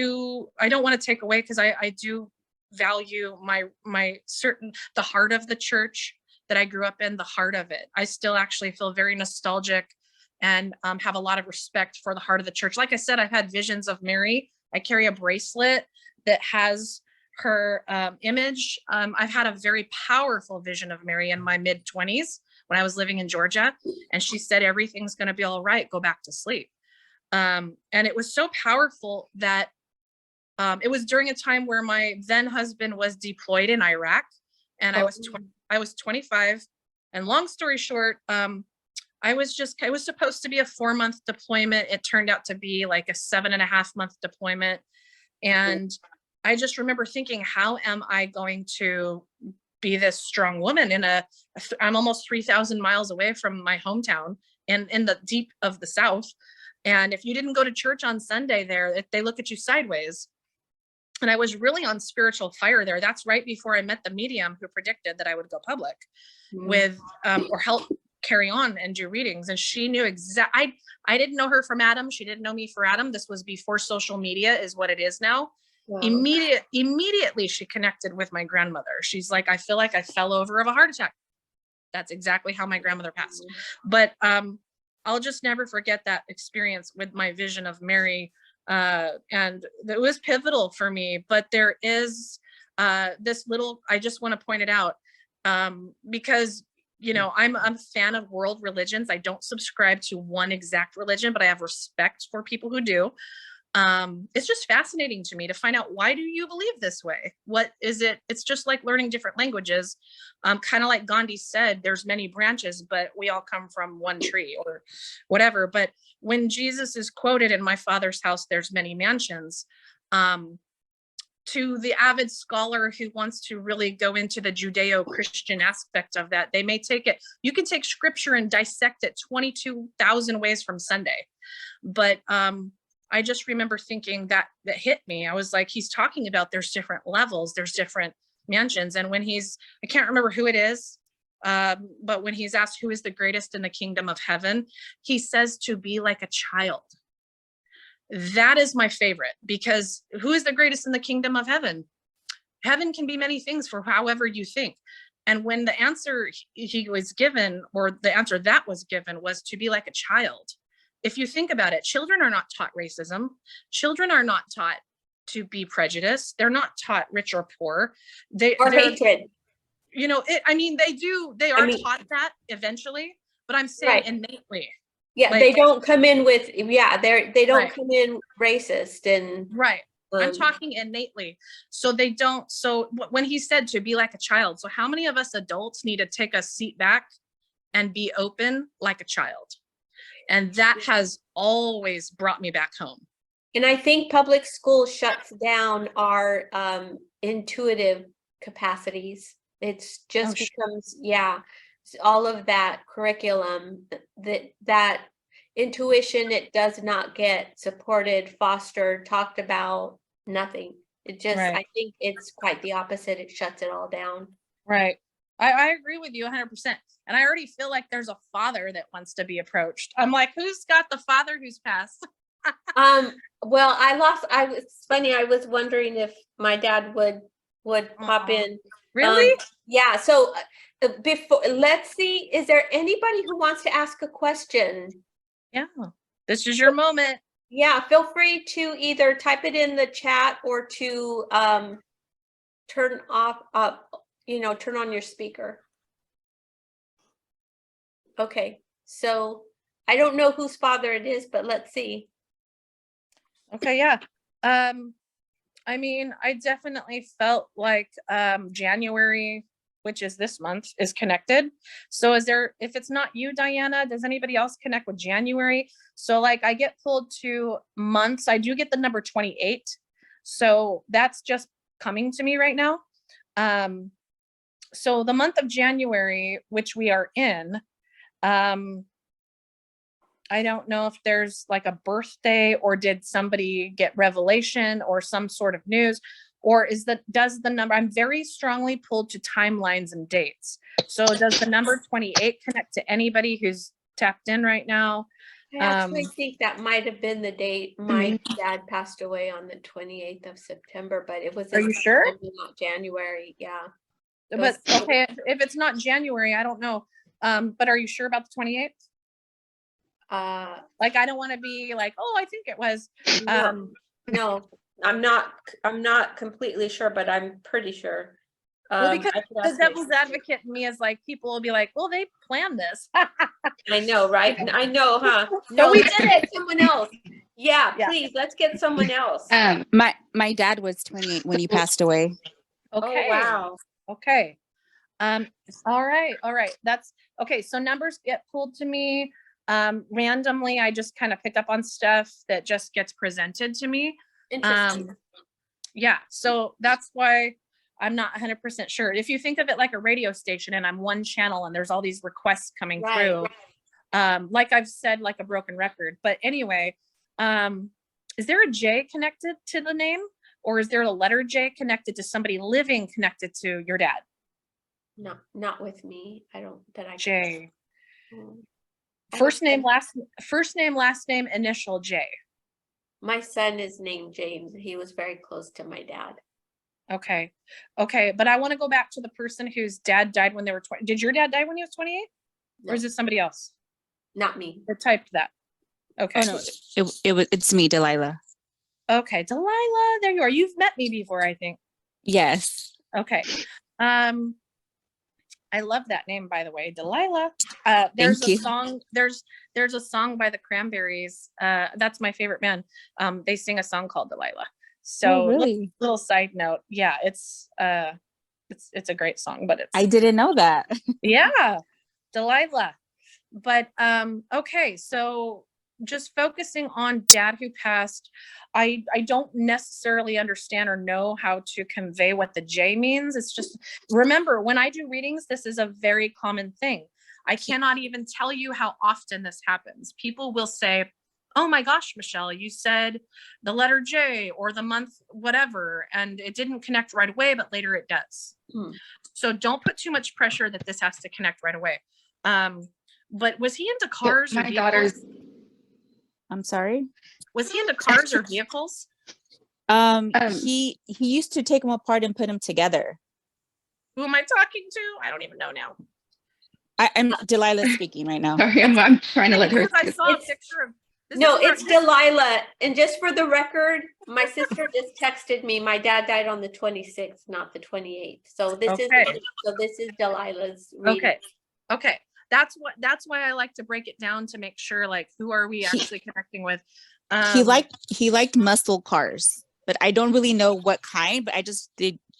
don't want to take away, because I do value the heart of the church that I grew up in, the heart of it. I still actually feel very nostalgic and have a lot of respect for the heart of the church. Like I said, I've had visions of Mary. I carry a bracelet that has her image. I've had a very powerful vision of Mary in my mid-20s when I was living in Georgia. And she said, everything's going to be all right. Go back to sleep. And it was so powerful that it was during a time where my then husband was deployed in Iraq, and I was 25. And long story short, it was supposed to be a 4-month deployment. It turned out to be like a 7.5-month deployment. And I just remember thinking, how am I going to be this strong woman I'm almost 3,000 miles away from my hometown and in the deep of the South. And if you didn't go to church on Sunday there, they look at you sideways. And I was really on spiritual fire there. That's right before I met the medium who predicted that I would go public with, or help carry on and do readings. And she knew I didn't know her from Adam. She didn't know me for Adam. This was before social media is what it is now. Wow. Immediately she connected with my grandmother. She's like, I feel like I fell over of a heart attack. That's exactly how my grandmother passed. But I'll just never forget that experience with my vision of Mary. And it was pivotal for me. But there is this little, I just want to point it out, because, you know, I'm a fan of world religions. I don't subscribe to one exact religion, but I have respect for people who do. It's just fascinating to me to find out, why do you believe this way? What is it? It's just like learning different languages. Kind of like Gandhi said, there's many branches, but we all come from one tree or whatever. But when Jesus is quoted, in my Father's house, there's many mansions, to the avid scholar who wants to really go into the Judeo-Christian aspect of that, they may take it, you can take scripture and dissect it 22,000 ways from Sunday. But I just remember thinking that hit me. I was like, he's talking about there's different levels, there's different mansions. And when I can't remember who it is, but when he's asked who is the greatest in the kingdom of heaven, he says to be like a child. That is my favorite, because who is the greatest in the kingdom of heaven? Heaven can be many things for however you think. And when the answer he was given, or the answer that was given, was to be like a child. If you think about it, children are not taught racism. Children are not taught to be prejudiced. They're not taught rich or poor. They're hatred. You know, they are taught that eventually, but I'm saying innately. Yeah, like, they don't come in with, they don't come in racist and. Right. I'm talking innately. So they don't, so when he said to be like a child, so how many of us adults need to take a seat back and be open like a child? And that has always brought me back home. And I think public school shuts down our intuitive capacities. It's just becomes, all of that curriculum, that intuition, it does not get supported, fostered, talked about, nothing. It just, I think it's quite the opposite. It shuts it all down. Right. I agree with you 100%. And I already feel like there's a father that wants to be approached. I'm like, who's got the father who's passed? Well, it's funny. I was wondering if my dad would pop in. Really? Yeah. So let's see, is there anybody who wants to ask a question? Yeah. This is your moment. Yeah. Feel free to either type it in the chat or to turn on your speaker. Okay, so I don't know whose father it is, but let's see. Okay, yeah. I mean, I definitely felt like January, which is this month, is connected. So if it's not you, Diana, does anybody else connect with January? So like I get pulled to months. I do get the number 28. So that's just coming to me right now. So the month of January, which we are in, I don't know if there's like a birthday, or did somebody get revelation or some sort of news, or does the number, I'm very strongly pulled to timelines and dates. So does the number 28 connect to anybody who's tapped in right now? I actually think that might have been the date my dad passed away, on the 28th of September, but it was. Are you sure? Not January. Yeah. But okay, if it's not January, I don't know. But are you sure about the 28th? Like, I don't want to be like, oh, I think it was. No, I'm not completely sure, but I'm pretty sure. Well, because the devil's advocate in me is like, people will be like, well, they planned this. I know, right? I know, huh? No, we did it. Someone else. Yeah, Yeah. please, let's get someone else. My dad was 28 when he passed away. Okay. Oh, wow. Okay. All right. That's okay. So numbers get pulled to me. Randomly, I just kind of pick up on stuff that just gets presented to me. Interesting. Yeah. So that's why I'm not 100% sure. If you think of it like a radio station and I'm one channel and there's all these requests coming Right, through, right. like I've said, like a broken record. But anyway, is there a J connected to the name, or is there a letter J connected to somebody living connected to your dad? No, not with me. I don't, that I. J. Mm. First name, last name, initial J. My son is named James. He was very close to my dad. Okay. Okay. But I want to go back to the person whose dad died when they were 20. Did your dad die when he was 28? No, Or is it somebody else not me. that typed that? Okay. Oh no, it's me, Delilah. Okay. Delilah, there you are. You've met me before, I think. Yes. Okay. I love that name, by the way, Delilah. There's Thank a you. song, there's a song by the Cranberries. That's my favorite band. They sing a song called Delilah. So Oh, really? little side note. Yeah, it's a great song, but it's I didn't know that. yeah, Delilah. But okay, so just focusing on dad who passed, I don't necessarily understand or know how to convey what the J means. It's just, remember, when I do readings, this is a very common thing. I cannot even tell you how often this happens. People will say, oh my gosh, Michelle, you said the letter J or the month whatever, and it didn't connect right away, but later it does. So don't put too much pressure that this has to connect right away. But was he into cars or vehicles? I'm sorry. Was he into cars or vehicles? He used to take them apart and put them together. Who am I talking to? I don't even know now. I'm Delilah speaking right now. Sorry, I'm trying to let her. Because I saw a picture of. No, it's Delilah. And just for the record, my sister just texted me. My dad died on the 26th, not the 28th. So this is Delilah's reading. Okay. That's why I like to break it down to make sure, like, who are we actually connecting with? He liked muscle cars, but I don't really know what kind, but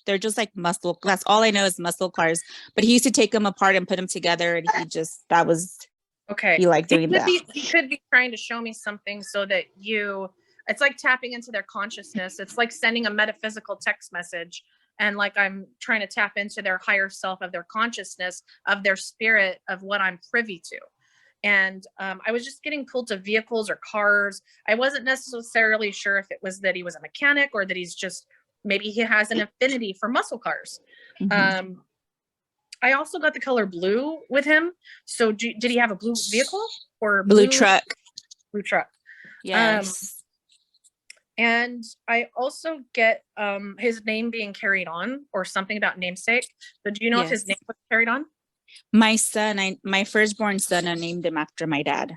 they're just like muscle. That's all I know is muscle cars. But he used to take them apart and put them together, and that was okay. He liked doing that. He could be trying to show me something so that it's like tapping into their consciousness. It's like sending a metaphysical text message. And like, I'm trying to tap into their higher self, of their consciousness, of their spirit, of what I'm privy to. And I was just getting pulled to vehicles or cars. I wasn't necessarily sure if it was that he was a mechanic or that maybe he has an affinity for muscle cars. Mm-hmm. I also got the color blue with him. So did he have a blue vehicle or blue truck? Blue truck. Yes. And I also get his name being carried on, or something about namesake. So do you know if his name was carried on? My son, my firstborn son, I named him after my dad.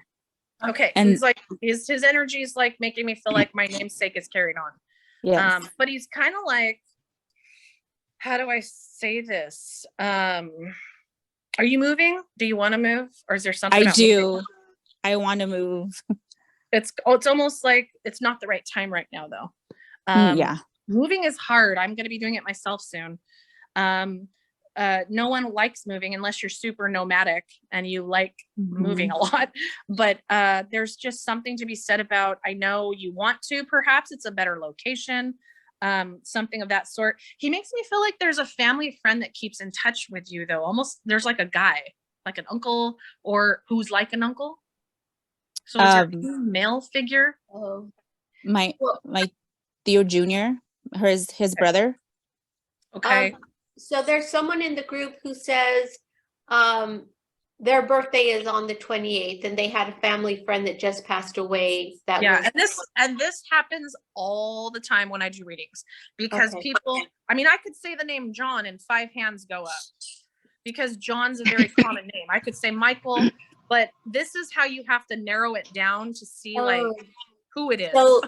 Okay. And he's like, his energy is like making me feel like my namesake is carried on. Yes. But he's kind of like, how do I say this? Are you moving? Do you want to move? Or is there something? I do. Moving? I want to move. It's almost like it's not the right time right now, though. Yeah. Moving is hard. I'm going to be doing it myself soon. No one likes moving unless you're super nomadic and you like moving a lot. But there's just something to be said about, I know you want to, perhaps it's a better location, something of that sort. He makes me feel like there's a family friend that keeps in touch with you, though. Almost there's like a guy, like an uncle, or who's like an uncle. So is there a male figure? Oh, my Theo Jr., his brother. Okay. So there's someone in the group who says their birthday is on the 28th, and they had a family friend that just passed away. And this happens all the time when I do readings, because people, I mean, I could say the name John and 5 hands go up, because John's a very common name. I could say Michael, but this is how you have to narrow it down to see like who it is. So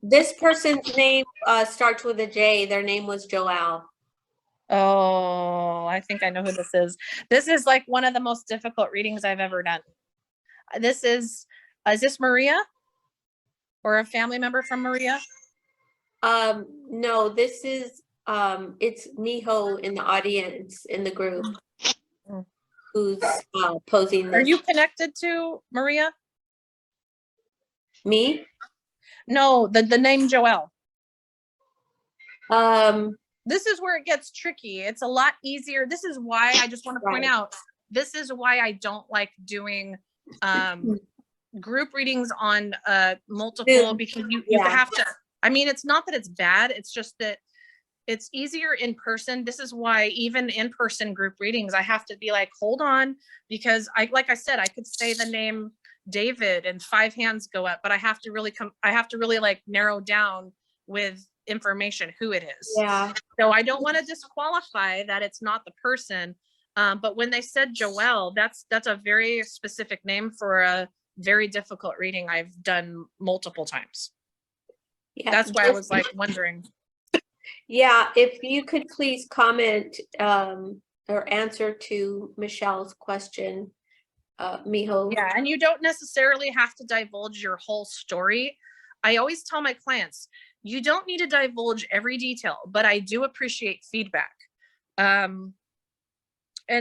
this person's name starts with a J. Their name was Joelle. Oh, I think I know who this is. This is like one of the most difficult readings I've ever done. Is this Maria? or a family member from Maria? No, this is, it's Niho in the audience in the group Mm. who's posing Are this. you connected to Maria? Me? No, the name Joelle. Um, This is where it gets tricky. It's a lot easier. This is why I just want to point Right. out, this is why I don't like doing group readings on multiple, Zoom. because you Yeah. have to, I mean, it's not that it's bad, it's just that it's easier in person. This is why even in-person group readings, I have to be like, hold on, because like I said, I could say the name David and 5 hands go up, but I have to really like narrow down with information who it is. Yeah. So I don't want to disqualify that it's not the person. But when they said Joelle, that's a very specific name for a very difficult reading I've done multiple times. Yeah. That's why I was like wondering. Yeah, if you could please comment or answer to Michelle's question, Miho. Yeah, and you don't necessarily have to divulge your whole story. I always tell my clients, you don't need to divulge every detail, but I do appreciate feedback. And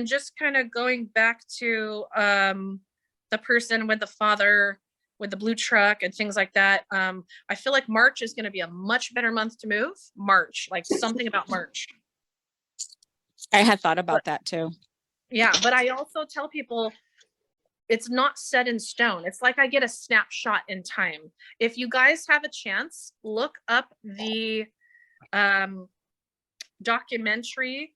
just kind of going back to the person with the father with the blue truck and things like that. I feel like March is going to be a much better month to move. March, like something about March. I had thought about that too. Yeah, but I also tell people it's not set in stone. It's like I get a snapshot in time. If you guys have a chance, look up the documentary.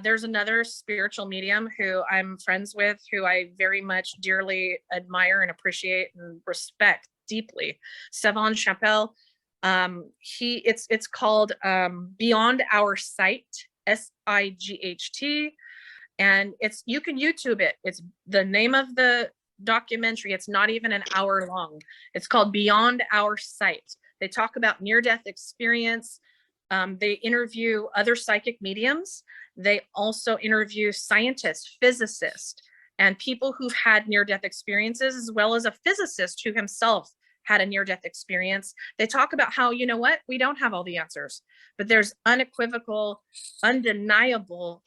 There's another spiritual medium who I'm friends with, who I very much dearly admire and appreciate and respect deeply. Savon Chappelle. It's called Beyond Our Sight, SIGHT. And you can YouTube it. It's the name of the documentary. It's not even an hour long. It's called Beyond Our Sight. They talk about near-death experience. They interview other psychic mediums. They also interview scientists, physicists, and people who've had near-death experiences, as well as a physicist who himself had a near-death experience. They talk about how, you know what, we don't have all the answers, but there's unequivocal, undeniable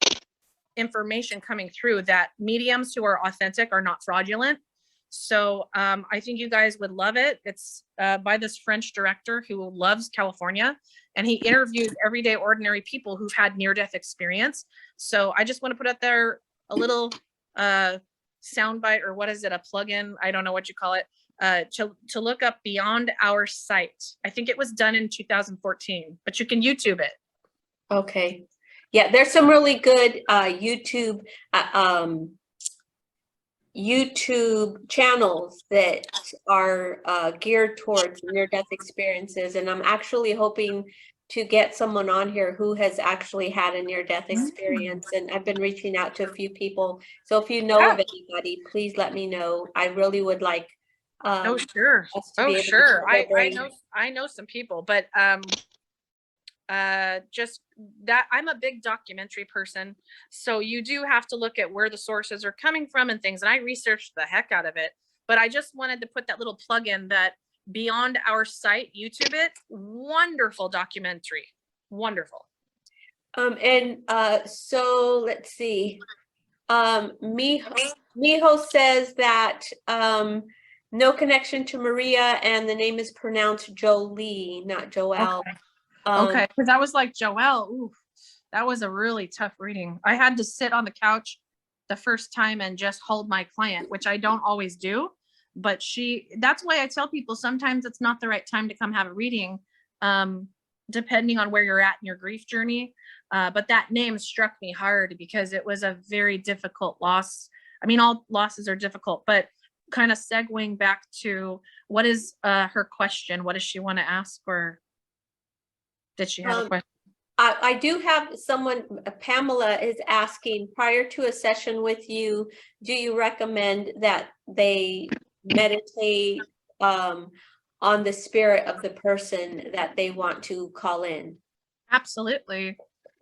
information coming through that mediums who are authentic are not fraudulent. So I think you guys would love it. It's by this French director who loves California, and he interviews everyday ordinary people who've had near-death experience. So I just want to put out there a little soundbite, or what is it, a plug-in? I don't know what you call it, to look up Beyond Our Sight. I think it was done in 2014, but you can YouTube it. Okay. Yeah, there's some really good YouTube channels that are geared towards near-death experiences, and I'm actually hoping to get someone on here who has actually had a near-death experience, and I've been reaching out to a few people. So if you know of anybody, please let me know. I really would like Oh sure, I know some people, but just that I'm a big documentary person, so you do have to look at where the sources are coming from and things, and I researched the heck out of it. But I just wanted to put that little plug in that Beyond Our Sight, YouTube it. Wonderful documentary, wonderful. So let's see. Miho says that no connection to Maria, and the name is pronounced Jolie, not Joelle. Okay. Okay, because I was like, Joelle, ooh, that was a really tough reading. I had to sit on the couch the first time and just hold my client, which I don't always do. But that's why I tell people sometimes it's not the right time to come have a reading, depending on where you're at in your grief journey. But that name struck me hard because it was a very difficult loss. I mean, all losses are difficult, but kind of segueing back to what is her question? What does she want to ask, or did she have a question? I do have someone, Pamela is asking, prior to a session with you, do you recommend that they meditate on the spirit of the person that they want to call in? Absolutely.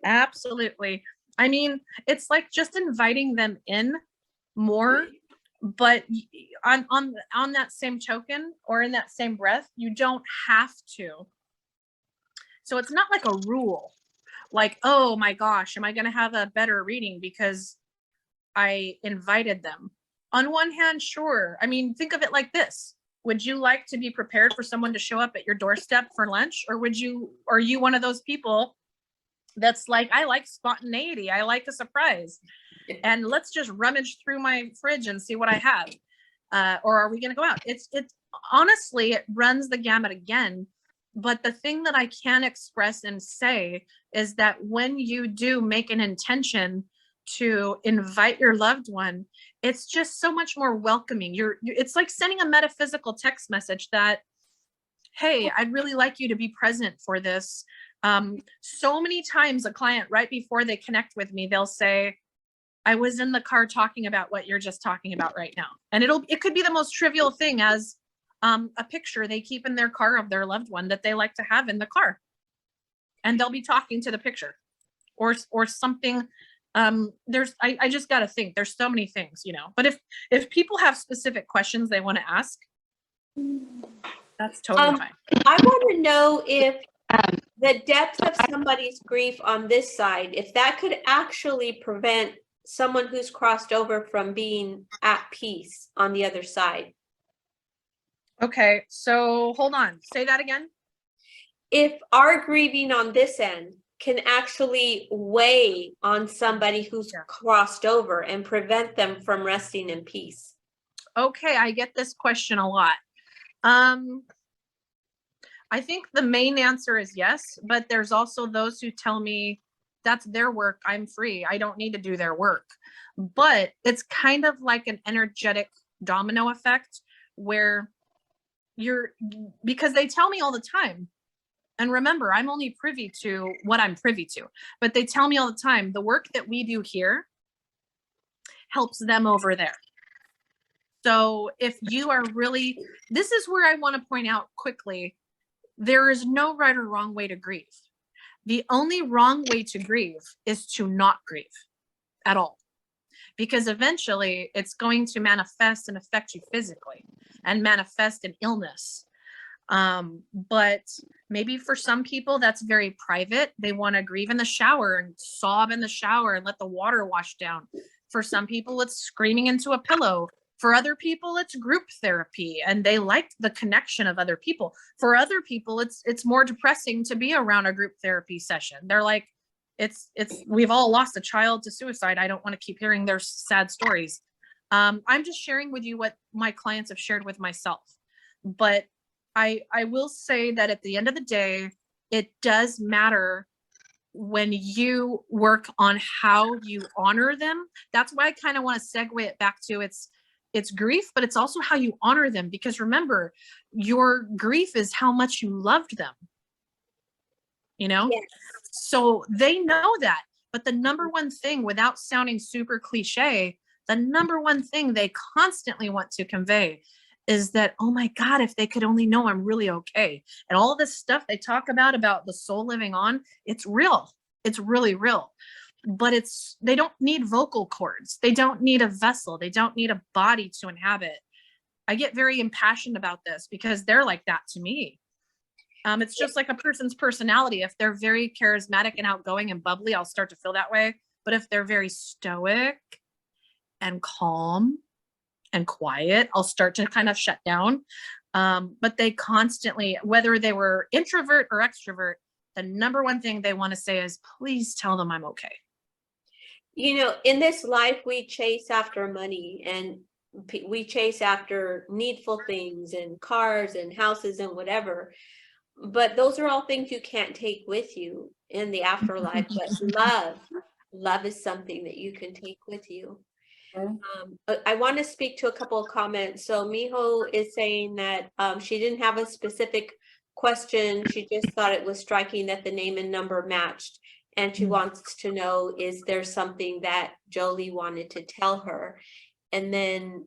Absolutely. I mean, it's like just inviting them in more. But on that same token, or in that same breath, you don't have to. So it's not like a rule, like, oh my gosh, am I going to have a better reading because I invited them? On one hand, sure. I mean, think of it like this. Would you like to be prepared for someone to show up at your doorstep for lunch? Or are you one of those people that's like, I like spontaneity, I like a surprise, and let's just rummage through my fridge and see what I have? Or are we going to go out? It's honestly, it runs the gamut again. But the thing that I can express and say is that when you do make an intention to invite your loved one, it's just so much more welcoming. It's like sending a metaphysical text message that, hey, I'd really like you to be present for this. So many times a client, right before they connect with me, they'll say, I was in the car talking about what you're just talking about right now. And it could be the most trivial thing as a picture they keep in their car of their loved one that they like to have in the car. And they'll be talking to the picture or something. I just got to think, there's so many things, but if people have specific questions they want to ask, that's totally fine. I want to know if the depth of somebody's grief on this side, if that could actually prevent someone who's crossed over from being at peace on the other side. Okay, so hold on, say that again. If our grieving on this end can actually weigh on somebody who's crossed over and prevent them from resting in peace. Okay, I get this question a lot. I think the main answer is yes, but there's also those who tell me that's their work, I'm free, I don't need to do their work. But it's kind of like an energetic domino effect where because they tell me all the time, and remember, I'm only privy to what I'm privy to, but they tell me all the time, the work that we do here helps them over there. So if you are really, this is where I want to point out quickly, there is no right or wrong way to grieve. The only wrong way to grieve is to not grieve at all, because eventually it's going to manifest and affect you physically and manifest in illness. But maybe for some people that's very private. They want to grieve in the shower and sob in the shower and let the water wash down. For some people, it's screaming into a pillow. For other people, it's group therapy and they like the connection of other people. For other people, it's more depressing to be around a group therapy session. They're like, we've all lost a child to suicide. I don't want to keep hearing their sad stories. I'm just sharing with you what my clients have shared with myself. But I will say that at the end of the day, it does matter when you work on how you honor them. That's why I kind of want to segue it back to it's grief, but it's also how you honor them. Because remember, your grief is how much you loved them, Yes. So they know that. But the number one thing, without sounding super cliche, the number one thing they constantly want to convey is that, oh my God, if they could only know I'm really okay. And all this stuff they talk about the soul living on, it's real. It's really real. But they don't need vocal cords. They don't need a vessel. They don't need a body to inhabit. I get very impassioned about this because they're like that to me. It's just like a person's personality. If they're very charismatic and outgoing and bubbly, I'll start to feel that way. But if they're very stoic and calm and quiet, I'll start to kind of shut down. But they constantly, whether they were introvert or extrovert, the number one thing they want to say is, please tell them I'm okay. In this life, we chase after money and we chase after needful things and cars and houses and whatever. But those are all things you can't take with you in the afterlife. But love is something that you can take with you. I want to speak to a couple of comments. So Miho is saying that she didn't have a specific question. She just thought it was striking that the name and number matched. And she wants to know, is there something that Jolie wanted to tell her? And then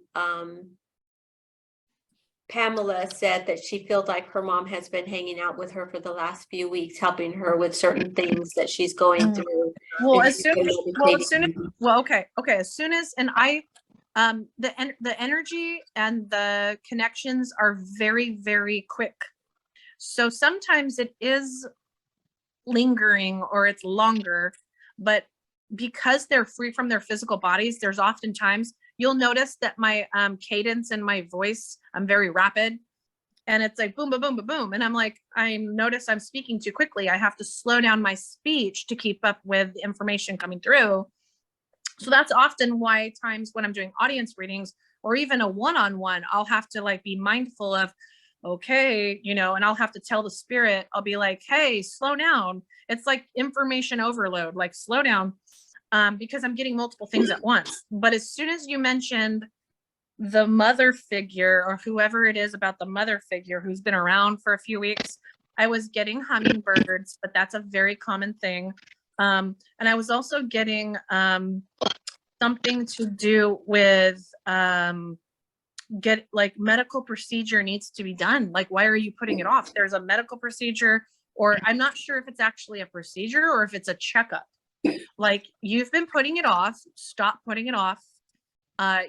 Pamela said that she feels like her mom has been hanging out with her for the last few weeks, helping her with certain things that she's going through. Well, as soon as, and The energy and the connections are very, very quick. So sometimes it is lingering or it's longer, but because they're free from their physical bodies, there's oftentimes you'll notice that my cadence and my voice, I'm very rapid, and it's like boom, boom, boom, boom, boom. And I'm like, I notice I'm speaking too quickly. I have to slow down my speech to keep up with the information coming through. So that's often why times when I'm doing audience readings or even a one-on-one, I'll have to like be mindful of, okay, you know, and I'll have to tell the spirit, I'll be like, hey, slow down. It's like information overload, like slow down, because I'm getting multiple things at once. But as soon as you mentioned the mother figure or whoever it is about the mother figure who's been around for a few weeks, I was getting hummingbirds, but that's a very common thing. And I was also getting something to do with get like medical procedure needs to be done. Like, why are you putting it off? There's a medical procedure, or I'm not sure if it's actually a procedure or if it's a checkup. Like, you've been putting it off, stop putting it off.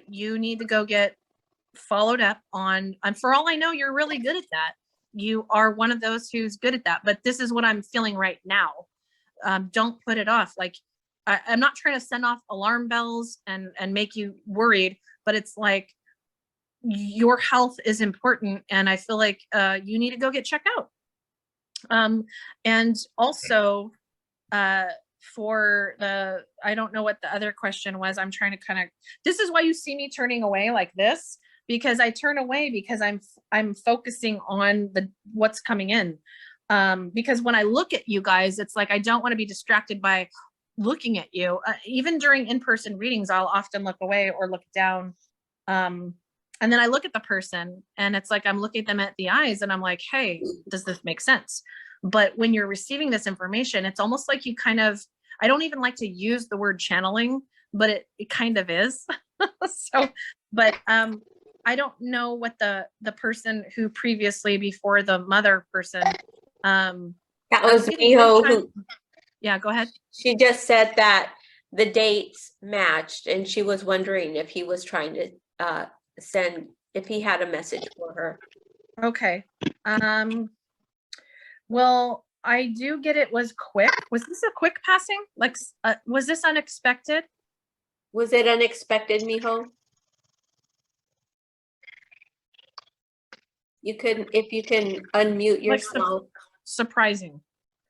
You need to go get followed up on, and for all I know, you're really good at that. You are one of those who's good at that, but this is what I'm feeling right now. Don't put it off. Like, I'm not trying to send off alarm bells and make you worried, but it's like your health is important. And I feel like you need to go get checked out. And also for the, I don't know what the other question was. I'm trying to kind of, this is why you see me turning away like this, because I turn away because I'm focusing on what's coming in. Because when I look at you guys, it's like, I don't want to be distracted by looking at you. Even during in-person readings, I'll often look away or look down. And then I look at the person and it's like, I'm looking at them at the eyes and I'm like, hey, does this make sense? But when you're receiving this information, it's almost like you kind of, I don't even like to use the word channeling, but it kind of is. So, but I don't know what the person who previously before the mother person, that was Miho who, yeah, go ahead. she just said that the dates matched and she was wondering if he was trying to send, if he had a message for her. Okay. Well, I do get it was quick. Was this a quick passing? Like, was this unexpected? Was it unexpected, Miho? You could, if you can unmute yourself. Like surprising.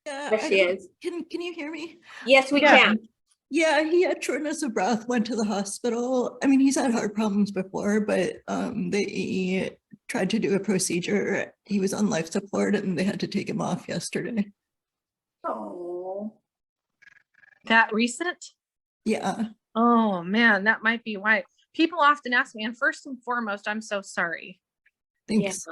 Yeah, There she is. Can you hear me? Yes, we Yeah. can. Yeah, he had shortness of breath, went to the hospital. I mean, he's had heart problems before, but they tried to do a procedure. He was on life support and they had to take him off yesterday. Oh. That recent? Yeah. Oh man, that might be why. People often ask me, and first and foremost, I'm so sorry. Thanks.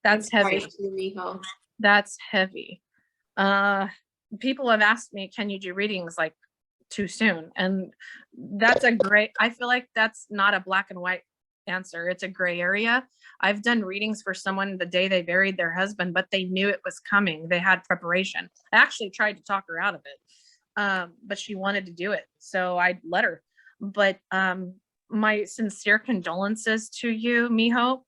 That's heavy. Sorry, Miho. That's heavy. People have asked me, can you do readings like too soon? And that's a great, I feel like that's not a black and white answer. It's a gray area. I've done readings for someone the day they buried their husband, but they knew it was coming. They had preparation. I actually tried to talk her out of it, but she wanted to do it. So I let her. But my sincere condolences to you, Miho.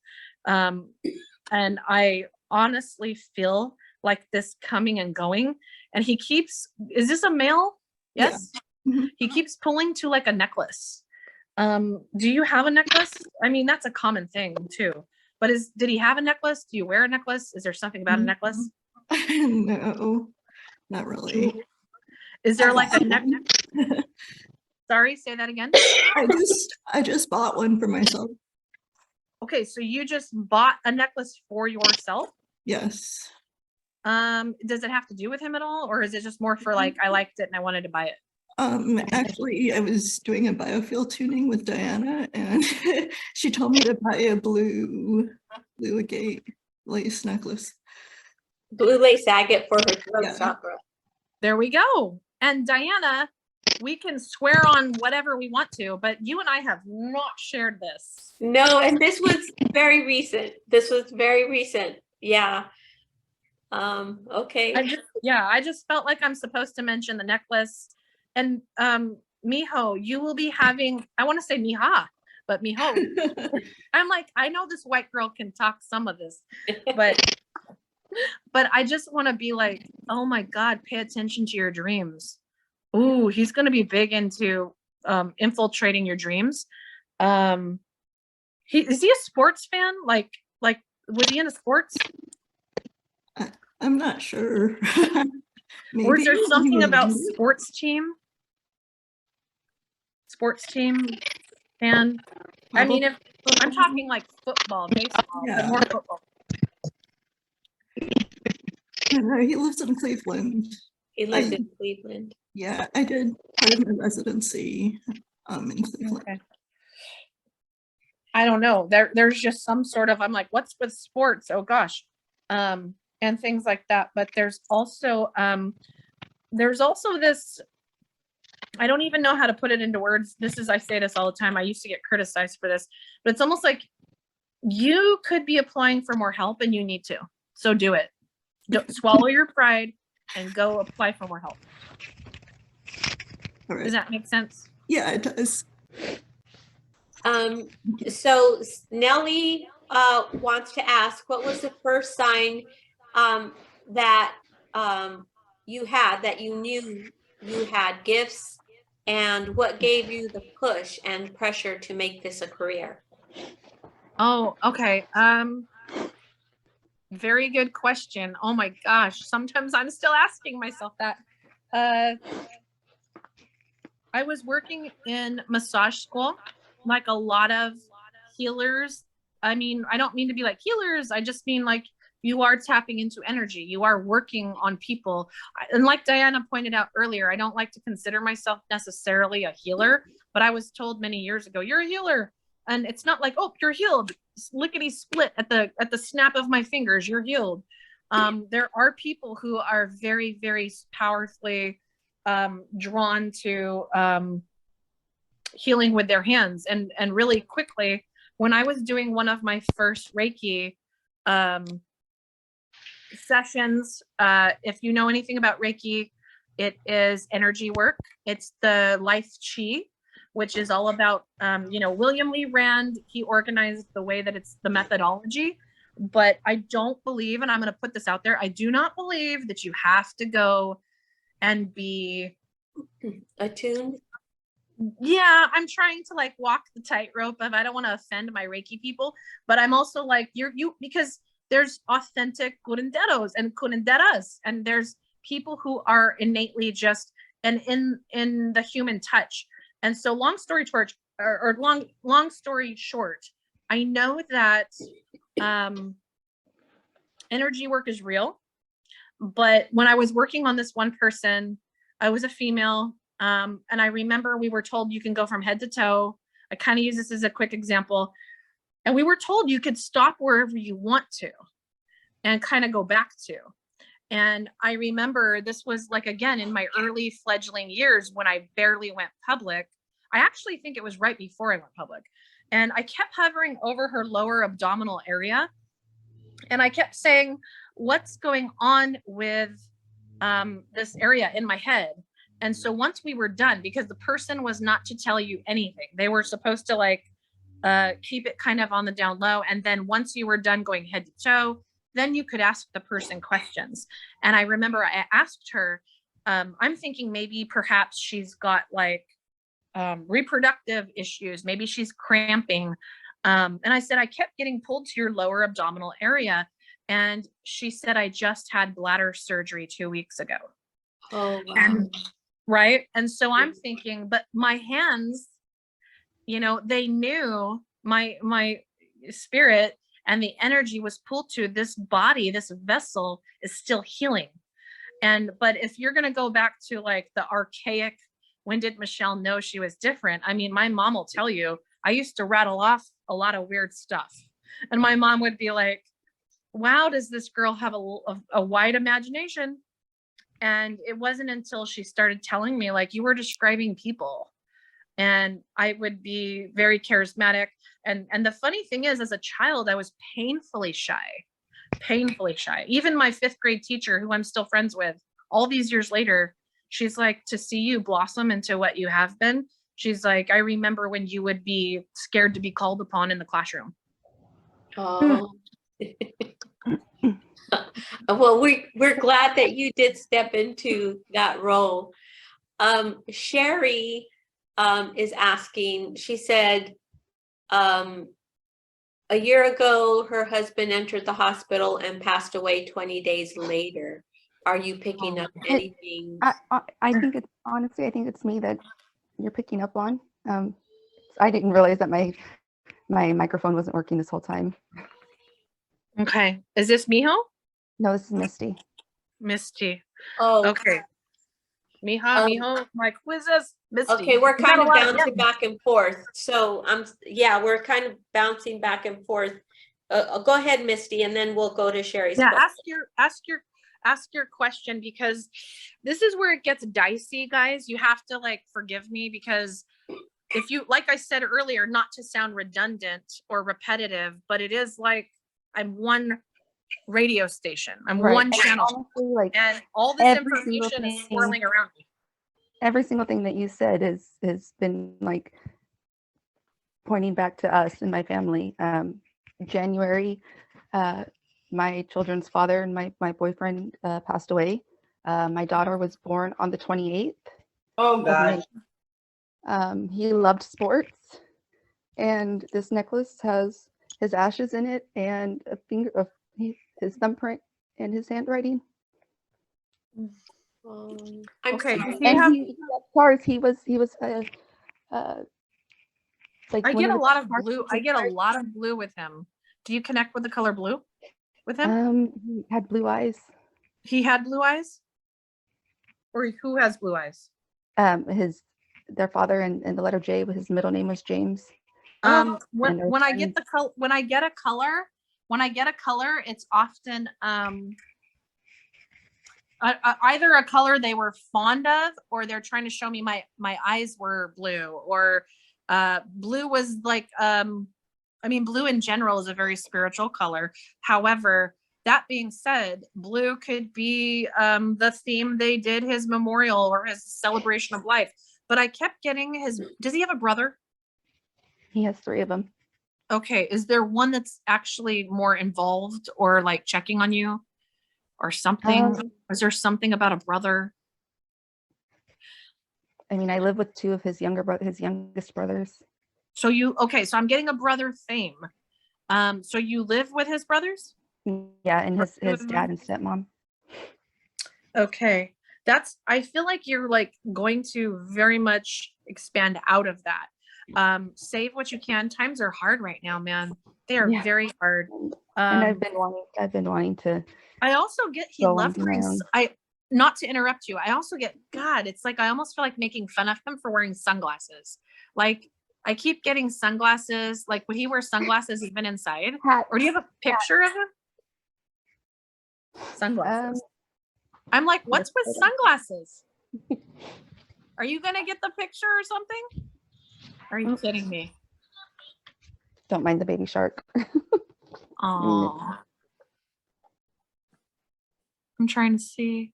And I honestly feel like this coming and going. And he keeps, is this a male? Yes. Yeah. Mm-hmm. He keeps pulling to like a necklace. Do you have a necklace? I mean, that's a common thing too. But did he have a necklace? Do you wear a necklace? Is there something about a necklace? No, not really. Is there like a necklace? Sorry, say that again. I just bought one for myself. Okay, so you just bought a necklace for yourself? Yes. Does it have to do with him at all? Or is it just more for like, I liked it and I wanted to buy it? Actually, I was doing a biofield tuning with Diana and she told me to buy a blue agate lace necklace. Blue lace agate for her throat Yeah. chakra. There we go. And Diana, we can swear on whatever we want to, but you and I have not shared this. No, and this was very recent. This was very recent. Yeah. Okay. I just felt like I'm supposed to mention the necklace. And Miho, you will be having, I want to say Miha, but Miho. I'm like, I know this white girl can talk some of this, but I just want to be like, oh my God, pay attention to your dreams. Ooh, he's going to be big into infiltrating your dreams. Is he a sports fan? Like, was he into sports? I'm not sure. Or is there Maybe something he about was- sports team fan? I mean, if I'm talking like football, baseball, but more football. He lives in Cleveland. He lives in Cleveland. Yeah, I did part of my residency in Cleveland. Okay. I don't know. There's just some sort of, I'm like, what's with sports? Oh gosh. And things like that. But there's also this, I don't even know how to put it into words. I say this all the time. I used to get criticized for this, but it's almost like you could be applying for more help and you need to. So do it. Don't swallow your pride and go apply for more help. All right. Does that make sense? Yeah, it does. So Nellie wants to ask, what was the first sign that you had, that you knew you had gifts, and what gave you the push and pressure to make this a career? Oh, okay. Very good question. Oh my gosh. Sometimes I'm still asking myself that. I was working in massage school, like a lot of healers. I mean, I don't mean to be like healers. I just mean like you are tapping into energy. You are working on people. And like Diana pointed out earlier, I don't like to consider myself necessarily a healer, but I was told many years ago, you're a healer. And it's not like, oh, you're healed. Lickety split at the snap of my fingers, you're healed. There are people who are very, very powerfully drawn to healing with their hands. And really quickly, when I was doing one of my first Reiki sessions, if you know anything about Reiki, it is energy work. It's the life chi, which is all about, William Lee Rand. He organized the way that it's the methodology, but I don't believe, and I'm going to put this out there, I do not believe that you have to go and be Attuned? Yeah, I'm trying to like walk the tightrope of, I don't want to offend my Reiki people, but I'm also like, because there's authentic curanderos and curanderas, and there's people who are innately just, and in the human touch. And so long story short, I know that energy work is real, but when I was working on this one person, I was a female, and I remember we were told you can go from head to toe. I kind of use this as a quick example. And we were told you could stop wherever you want to and kind of go back to. And I remember this was like, again, in my early fledgling years when I barely went public. I actually think it was right before I went public. And I kept hovering over her lower abdominal area. And I kept saying, what's going on with this area in my head? And so once we were done, because the person was not to tell you anything, they were supposed to like keep it kind of on the down low. And then once you were done going head to toe, then you could ask the person questions. And I remember I asked her, I'm thinking maybe perhaps she's got like reproductive issues. Maybe she's cramping. And I said, I kept getting pulled to your lower abdominal area. And she said, I just had bladder surgery 2 weeks ago. Oh, wow. And, right. And so I'm thinking, but my hands, they knew my spirit and the energy was pulled to this body, this vessel is still healing. But if you're going to go back to like the archaic, when did Michelle know she was different? I mean, my mom will tell you, I used to rattle off a lot of weird stuff. And my mom would be like, wow, does this girl have a wide imagination? And it wasn't until she started telling me, like, you were describing people. And I would be very charismatic. And the funny thing is, as a child, I was painfully shy. Even my 5th grade teacher, who I'm still friends with all these years later, She's like, to see you blossom into what you have been. She's like, I remember when you would be scared to be called upon in the classroom. Oh. Well, we're glad that you did step into that role. Sherry is asking, she said, a year ago, her husband entered the hospital and passed away 20 days later. Are you picking up anything? I think it's honestly, I think it's me that you're picking up on. I didn't realize that my microphone wasn't working this whole time. Okay. Is this Miho? No, this is Misty. Misty. Oh, Okay. Miho. I'm like, who is this? Misty. okay, we're You got kind a of lot of bouncing back and forth. So yeah, we're kind of bouncing back and forth. Go ahead, Misty, and then we'll go to Sherry's Yeah, question. ask your question, because this is where it gets dicey, guys. You have to like forgive me, because if you, like I said earlier, not to sound redundant or repetitive, but it is like I'm one radio station. I'm Right. one And channel, honestly, like and all this every single information is thing- swirling around me. every single thing that you said has been like pointing back to us and my family. January, my children's father and my boyfriend passed away. My daughter was born on the 28th. Oh of God. May. He loved sports, and this necklace has his ashes in it and a finger of his thumbprint and his handwriting. I'm Okay. sorry. Does he And have, he loved cars. He was like I one get a the lot of car blue. I get a cars. lot of blue with him. Do you connect with the color blue with him? He had blue eyes. He had blue eyes? Or who has blue eyes? Their father and the letter J, but his middle name was James. When And our when I get friends- the when I get a color, it's often either a color they were fond of, or they're trying to show me my eyes were blue, or blue was like I mean, blue in general is a very spiritual color. However, that being said, blue could be the theme they did his memorial or his celebration of life. But I kept getting his, does he have a brother? He has 3 of them. Okay, is there one that's actually more involved or like checking on you or something? Is there something about a brother? I mean, I live with 2 of his youngest brothers. So okay, so I'm getting a brother theme. So you live with his brothers? Yeah, and his dad and stepmom. Okay. I feel like you're like going to very much expand out of that. Save what you can. Times are hard right now, man. They are Yeah. very hard. And I've been wanting to. I also get he go loved on my wearing own. not to interrupt you. I also get, God, it's like I almost feel like making fun of him for wearing sunglasses. Like I keep getting sunglasses. Like would he wear sunglasses even inside? Hat. Or do you have a picture of him? Sunglasses. I'm like, what's with sunglasses? Are you gonna get the picture or something? Are you kidding me? Don't mind the baby shark. Oh, I'm trying to see.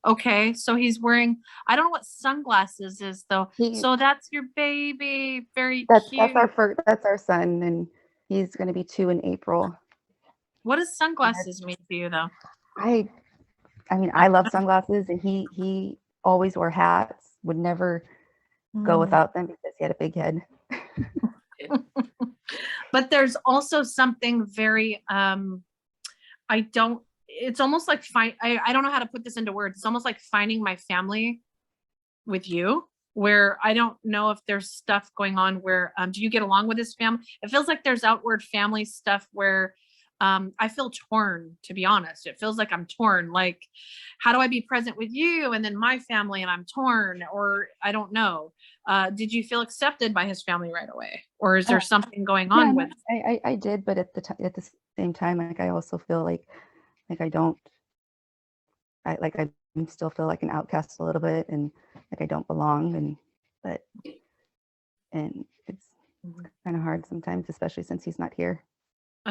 Okay, so he's wearing, I don't know what sunglasses is though. So that's your baby. Very cute. That's our son, and he's going to be 2 in April. What does sunglasses mean to you though? I mean, I love sunglasses, and he always wore hats. Would never go without them because he had a big head. But there's also something very it's almost like I don't know how to put this into words. It's almost like finding my family with you, where I don't know if there's stuff going on where do you get along with his family? It feels like there's outward family stuff where I feel torn, to be honest. It feels like I'm torn. Like, how do I be present with you and then my family and I'm torn, or I don't know. Did you feel accepted by his family right away, or is there something going on with? I did, but at the same time, like I also feel like I still feel like an outcast a little bit, and like I don't belong, and it's kind of hard sometimes, especially since he's not here.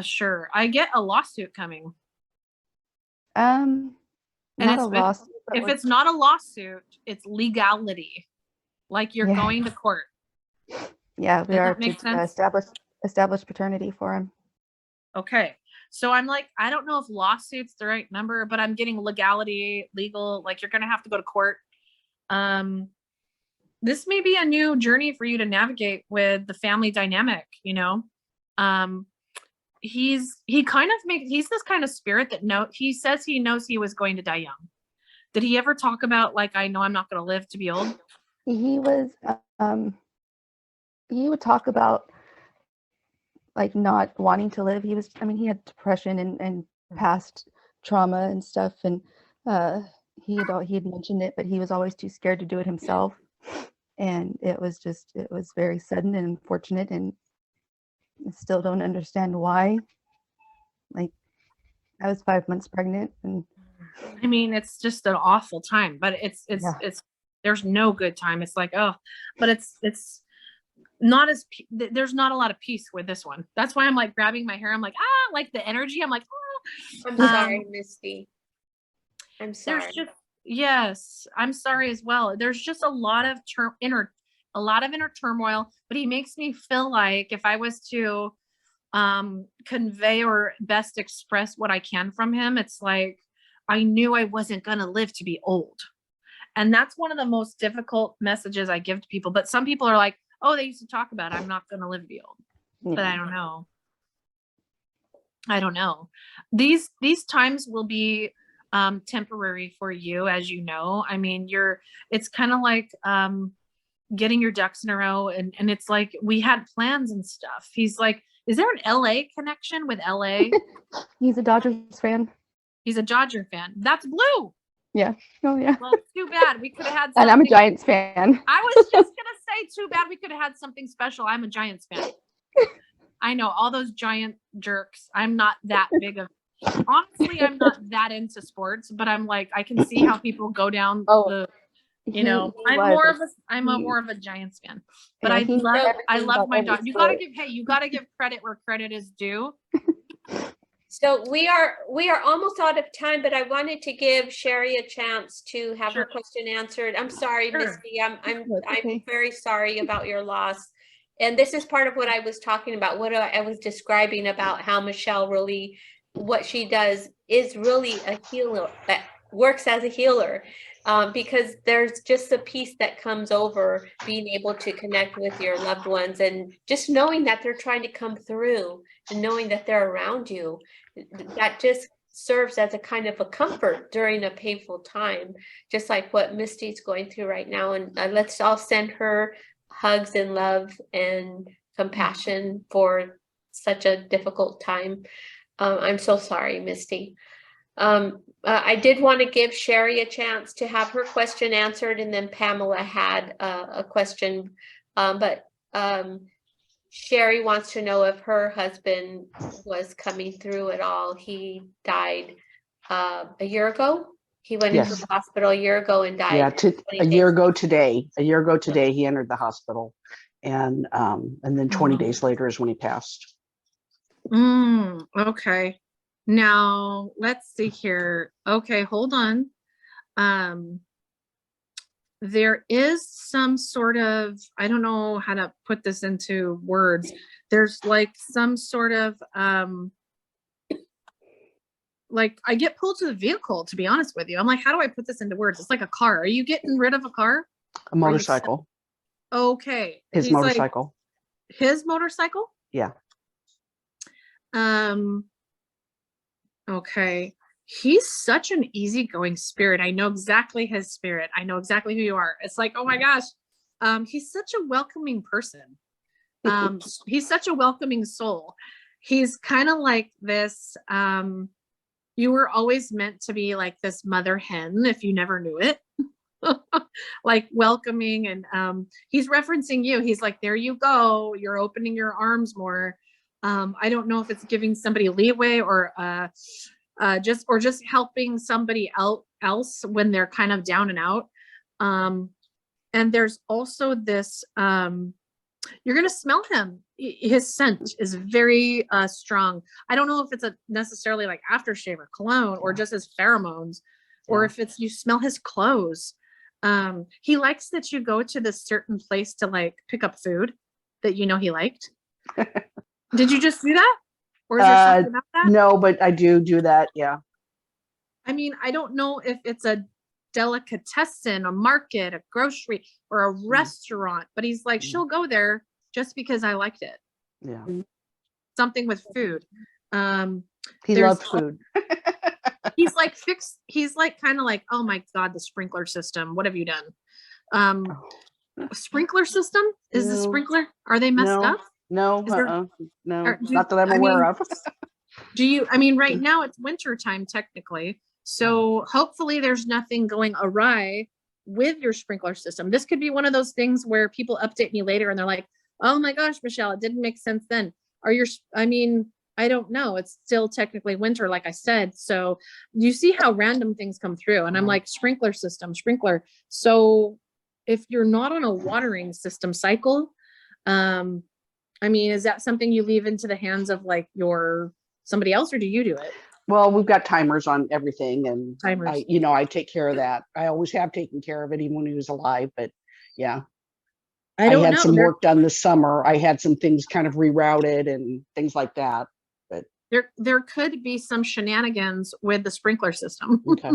Sure. I get a lawsuit coming. And Not a lawsuit, but if like, it's not a lawsuit, it's legality. Like you're Yeah. going to court. yeah, we Does are that make to sense? establish paternity for him. Okay. So I'm like, I don't know if lawsuit's the right number, but I'm getting legal, like you're gonna have to go to court. This may be a new journey for you to navigate with the family dynamic, you know. He's this kind of spirit that he says he knows he was going to die young. Did he ever talk about like, I know I'm not gonna live to be old? He was, he would talk about like not wanting to live. He was, I mean, he had depression and past trauma and stuff, and he had mentioned it, but he was always too scared to do it himself. And it was very sudden and unfortunate, and I still don't understand why. Like, I was 5 months pregnant, and I mean, it's just an awful time, but Yeah. there's no good time. It's like, oh, but it's not there's not a lot of peace with this one. That's why I'm like grabbing my hair. I'm like, like the energy. I'm like, I'm sorry, Misty. I'm sorry. there's just, yes, I'm sorry as well. There's just a lot of inner turmoil, but he makes me feel like if I was to convey or best express what I can from him, it's like, I knew I wasn't going to live to be old. And that's one of the most difficult messages I give to people. But some people are like, oh, they used to talk about, I'm not going to live to be old. But I don't know. These times will be temporary for you, as you know. I mean, it's kind of like getting your ducks in a row, and it's like we had plans and stuff. He's like, is there an LA connection with LA? he's a Dodgers fan. He's a Dodger fan. That's blue. Yeah. Oh yeah. Well, too bad. We could have had And I'm a something. Giants fan. I was just gonna say, too bad we could have had something special. I'm a Giants fan. I know all those giant jerks. I'm not that big of, honestly, I'm not that into sports, but I'm like, I can see how people go down Oh, you know, I'm more of a Giants fan. But Yeah, I he knew love everything about my every dog. You gotta give credit where credit is due. So we are almost out of time, but I wanted to give Sherry a chance to have her Sure. question answered. I'm sorry, Sure. Misty. I'm okay. very sorry about your loss. And this is part of what I was talking about, what I was describing about how Michelle really, what she does is really a healer, that works as a healer. Because there's just a peace that comes over being able to connect with your loved ones and just knowing that they're trying to come through and knowing that they're around you. That just serves as a kind of a comfort during a painful time, just like what Misty's going through right now. And let's all send her hugs and love and compassion for such a difficult time. I'm so sorry, Misty. I did want to give Sherry a chance to have her question answered, and then Pamela had a question, but Sherry wants to know if her husband was coming through at all. He died a year ago. He went into Yes. the hospital a year ago and died. Yeah, 20 a year days. ago today. A year ago today, he entered the hospital, and then 20 days later is when he passed. Okay. Now let's see here. Okay, hold on. There is some sort of, I don't know how to put this into words. There's like some sort of like I get pulled to the vehicle, to be honest with you. I'm like, how do I put this into words? It's like a car. Are you getting rid of a car? A motorcycle. Okay. His He's like, motorcycle. his motorcycle? Yeah. Okay. He's such an easygoing spirit. I know exactly his spirit. I know exactly who you are. It's like, oh my gosh. He's such a welcoming person. He's such a welcoming soul. He's kind of like this, you were always meant to be like this mother hen if you never knew it. Like welcoming, and he's referencing you. He's like, there you go. You're opening your arms more. I don't know if it's giving somebody leeway or just helping somebody else when they're kind of down and out. And there's also this, you're going to smell him. His scent is very strong. I don't know if it's necessarily like aftershave or cologne or just his pheromones, or Yeah. if it's you smell his clothes. He likes that you go to this certain place to like pick up food that you know he liked. Did you just do that? Or is there something about that? No, but I do that. Yeah. I mean, I don't know if it's a delicatessen, a market, a grocery, or a restaurant, but he's like, she'll go there just because I liked it. Yeah. Something with food. He There's loved food. he's like kind of like, oh my God, the sprinkler system. What have you done? Sprinkler system? Is the No. sprinkler? Are they messed No. up? No, Is there- no, Or do- not that I'm I aware mean, of. I mean, right now it's winter time technically. So hopefully there's nothing going awry with your sprinkler system. This could be one of those things where people update me later and they're like, oh my gosh, Michelle, it didn't make sense then. I mean, I don't know. It's still technically winter, like I said. So you see how random things come through. And I'm like, sprinkler system, sprinkler. So if you're not on a watering system cycle, I mean, is that something you leave into the hands of like somebody else, or do you do it? Well, we've got timers on everything, and Timers. I take care of that. I always have taken care of it, even when he was alive. But yeah, I I don't had know. some work done this summer. I had some things kind of rerouted and things like that. But There could be some shenanigans with the sprinkler system. okay.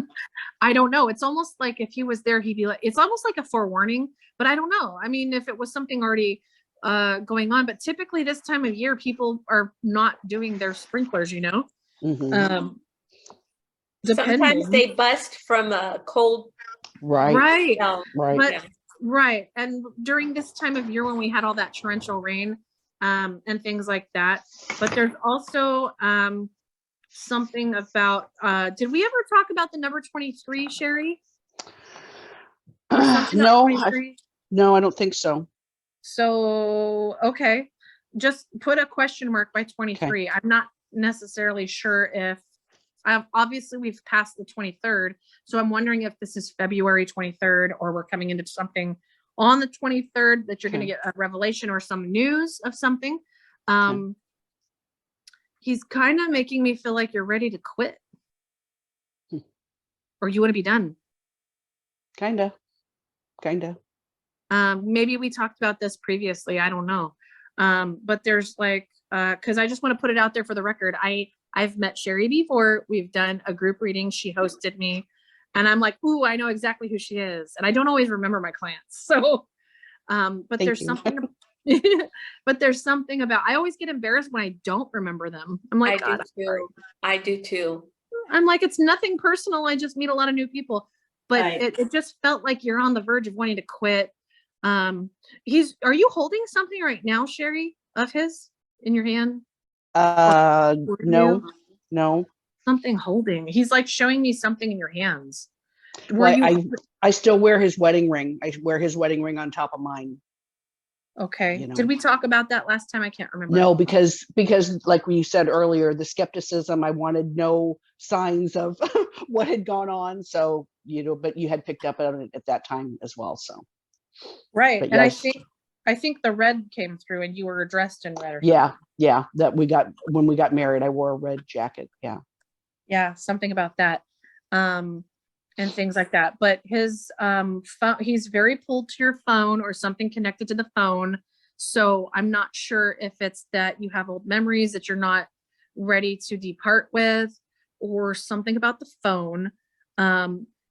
I don't know. It's almost like if he was there, he'd be like, it's almost like a forewarning, but I don't know. I mean, if it was something already going on, but typically this time of year, people are not doing their sprinklers, you know? Mhm. Sometimes Depending. they bust from a cold Right. Right. spell. Right. But Yeah. right. And during this time of year when we had all that torrential rain and things like that, but there's also something about did we ever talk about the number 23, Sherry? Or something about No, 23? no, I don't think so. So okay, just put a question mark by 23. I'm not necessarily sure if obviously we've passed the 23rd, so I'm wondering if this is February 23rd or we're coming into something on the 23rd that you're going to Okay. get a revelation or some news of something. He's kind of making me feel like you're ready to quit or you want to be done. Kinda. Maybe we talked about this previously. I don't know. But there's like, cause I just want to put it out there for the record. I've met Sherry before. We've done a group reading. She hosted me and I'm like, ooh, I know exactly who she is. And I don't always remember my clients. So, but Thank there's you. something, but there's something about, I always get embarrassed when I don't remember them. I'm like, I God, do too. I do too. I'm like, it's nothing personal. I just meet a lot of new people, but Right. it just felt like you're on the verge of wanting to quit. Are you holding something right now, Sherry, of his in your hand? No. Something holding. He's like showing me something in your hands. Well, I still wear his wedding ring. I wear his wedding ring on top of mine. Okay. You know. Did we talk about that last time? I can't remember. No, because like you said earlier, the skepticism, I wanted no signs of what had gone on. So, but you had picked up on it at that time as well. So. Right. But And yes. I think the red came through and you were dressed in red or Yeah. That when we got married, I wore a red jacket. Yeah. Yeah, something about that. And things like that. But his phone, he's very pulled to your phone or something connected to the phone. So I'm not sure if it's that you have old memories that you're not ready to depart with, or something about the phone.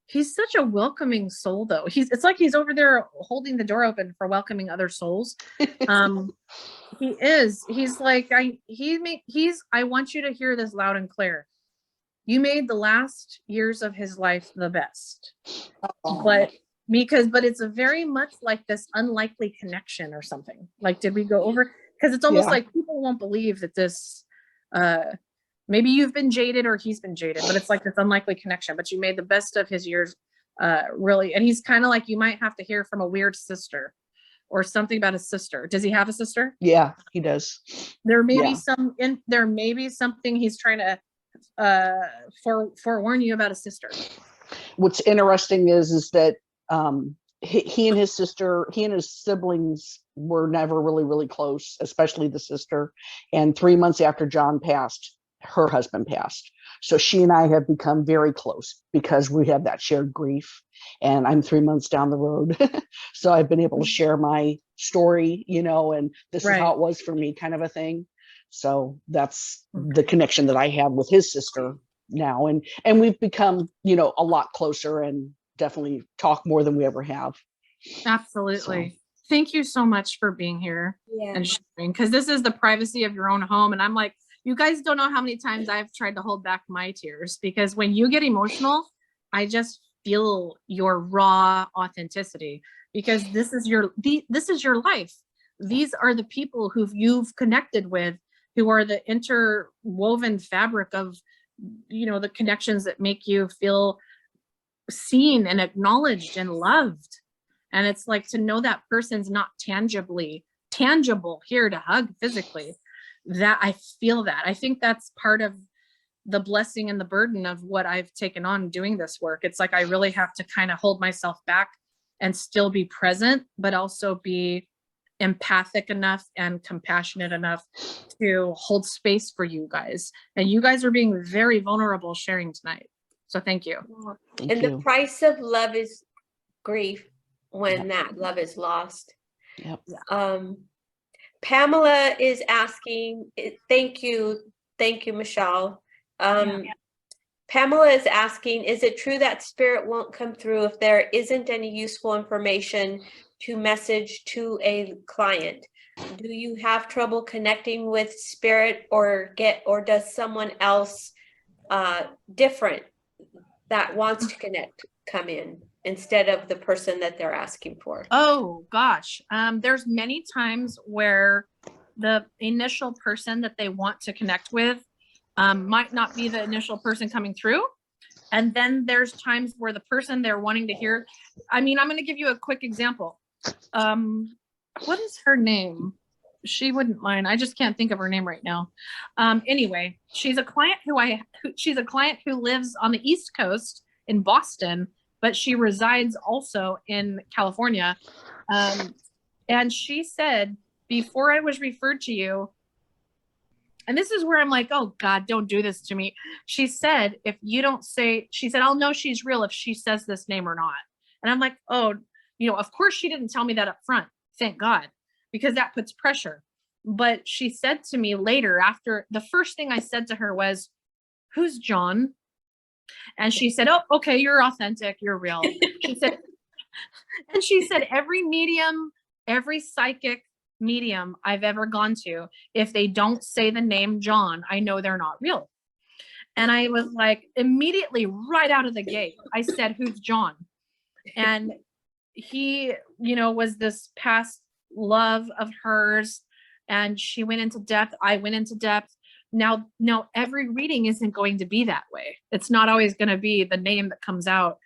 He's such a welcoming soul though. It's like he's over there holding the door open for welcoming other souls. He is. He's like, I want you to hear this loud and clear. You made the last years of his life the best. But it's a very much like this unlikely connection or something. Like, did we go over? Because it's almost like people won't believe that this, maybe you've been jaded or he's been jaded, but it's like this unlikely connection, but you made the best of his years, really. And he's kind of like, you might have to hear from a weird sister or something about his sister. Does he have a sister? Yeah, he does. There may be something he's trying to forewarn you about a sister. What's interesting is that he and his siblings were never really close, especially the sister. And 3 months after John passed, her husband passed. So she and I have become very close because we have that shared grief, and I'm 3 months down the road. So I've been able to share my story, and this is how Right. it was for me, kind of a thing. So that's the connection that I have with his sister now. And we've become, a lot closer, and definitely talk more than we ever have. Absolutely. Thank you so much for being here Yeah. and sharing, because this is the privacy of your own home. And I'm like, you guys don't know how many times I've tried to hold back my tears, because when you get emotional, I just feel your raw authenticity, because this is your life. These are the people who you've connected with, who are the interwoven fabric of, the connections that make you feel seen and acknowledged and loved. And it's like, to know that person's not tangible here to hug physically, that I feel that. I think that's part of the blessing and the burden of what I've taken on doing this work. It's like, I really have to kind of hold myself back and still be present, but also be empathic enough and compassionate enough to hold space for you guys. And you guys are being very vulnerable sharing tonight. So thank you. Thank And you. the price of love is grief when Yep. that love is lost. Yep. Pamela is asking, thank you, Michelle. Pamela is asking, is it true that spirit won't come through if there isn't any useful information to message to a client? Do you have trouble connecting with spirit, or does someone else different that wants to connect come in instead of the person that they're asking for? Oh gosh. There's many times where the initial person that they want to connect with might not be the initial person coming through. And then there's times where the person they're wanting to hear, I'm going to give you a quick example. What is her name? She wouldn't mind. I just can't think of her name right now. Anyway, she's a client who lives on the East Coast in Boston, but she resides also in California. And she said, before I was referred to you, and this is where I'm like, oh God, don't do this to me. She said, I'll know she's real if she says this name or not. And I'm like, oh, of course she didn't tell me that up front. Thank God, because that puts pressure. But she said to me later, after the first thing I said to her was, who's John? And she said, oh, okay, you're authentic, you're real. She said, every medium, every psychic medium I've ever gone to, if they don't say the name John, I know they're not real. And I was like, immediately right out of the gate, I said, who's John? And he, was this past love of hers, and she went into depth. I went into depth. Now, every reading isn't going to be that way. It's not always going to be the name that comes out.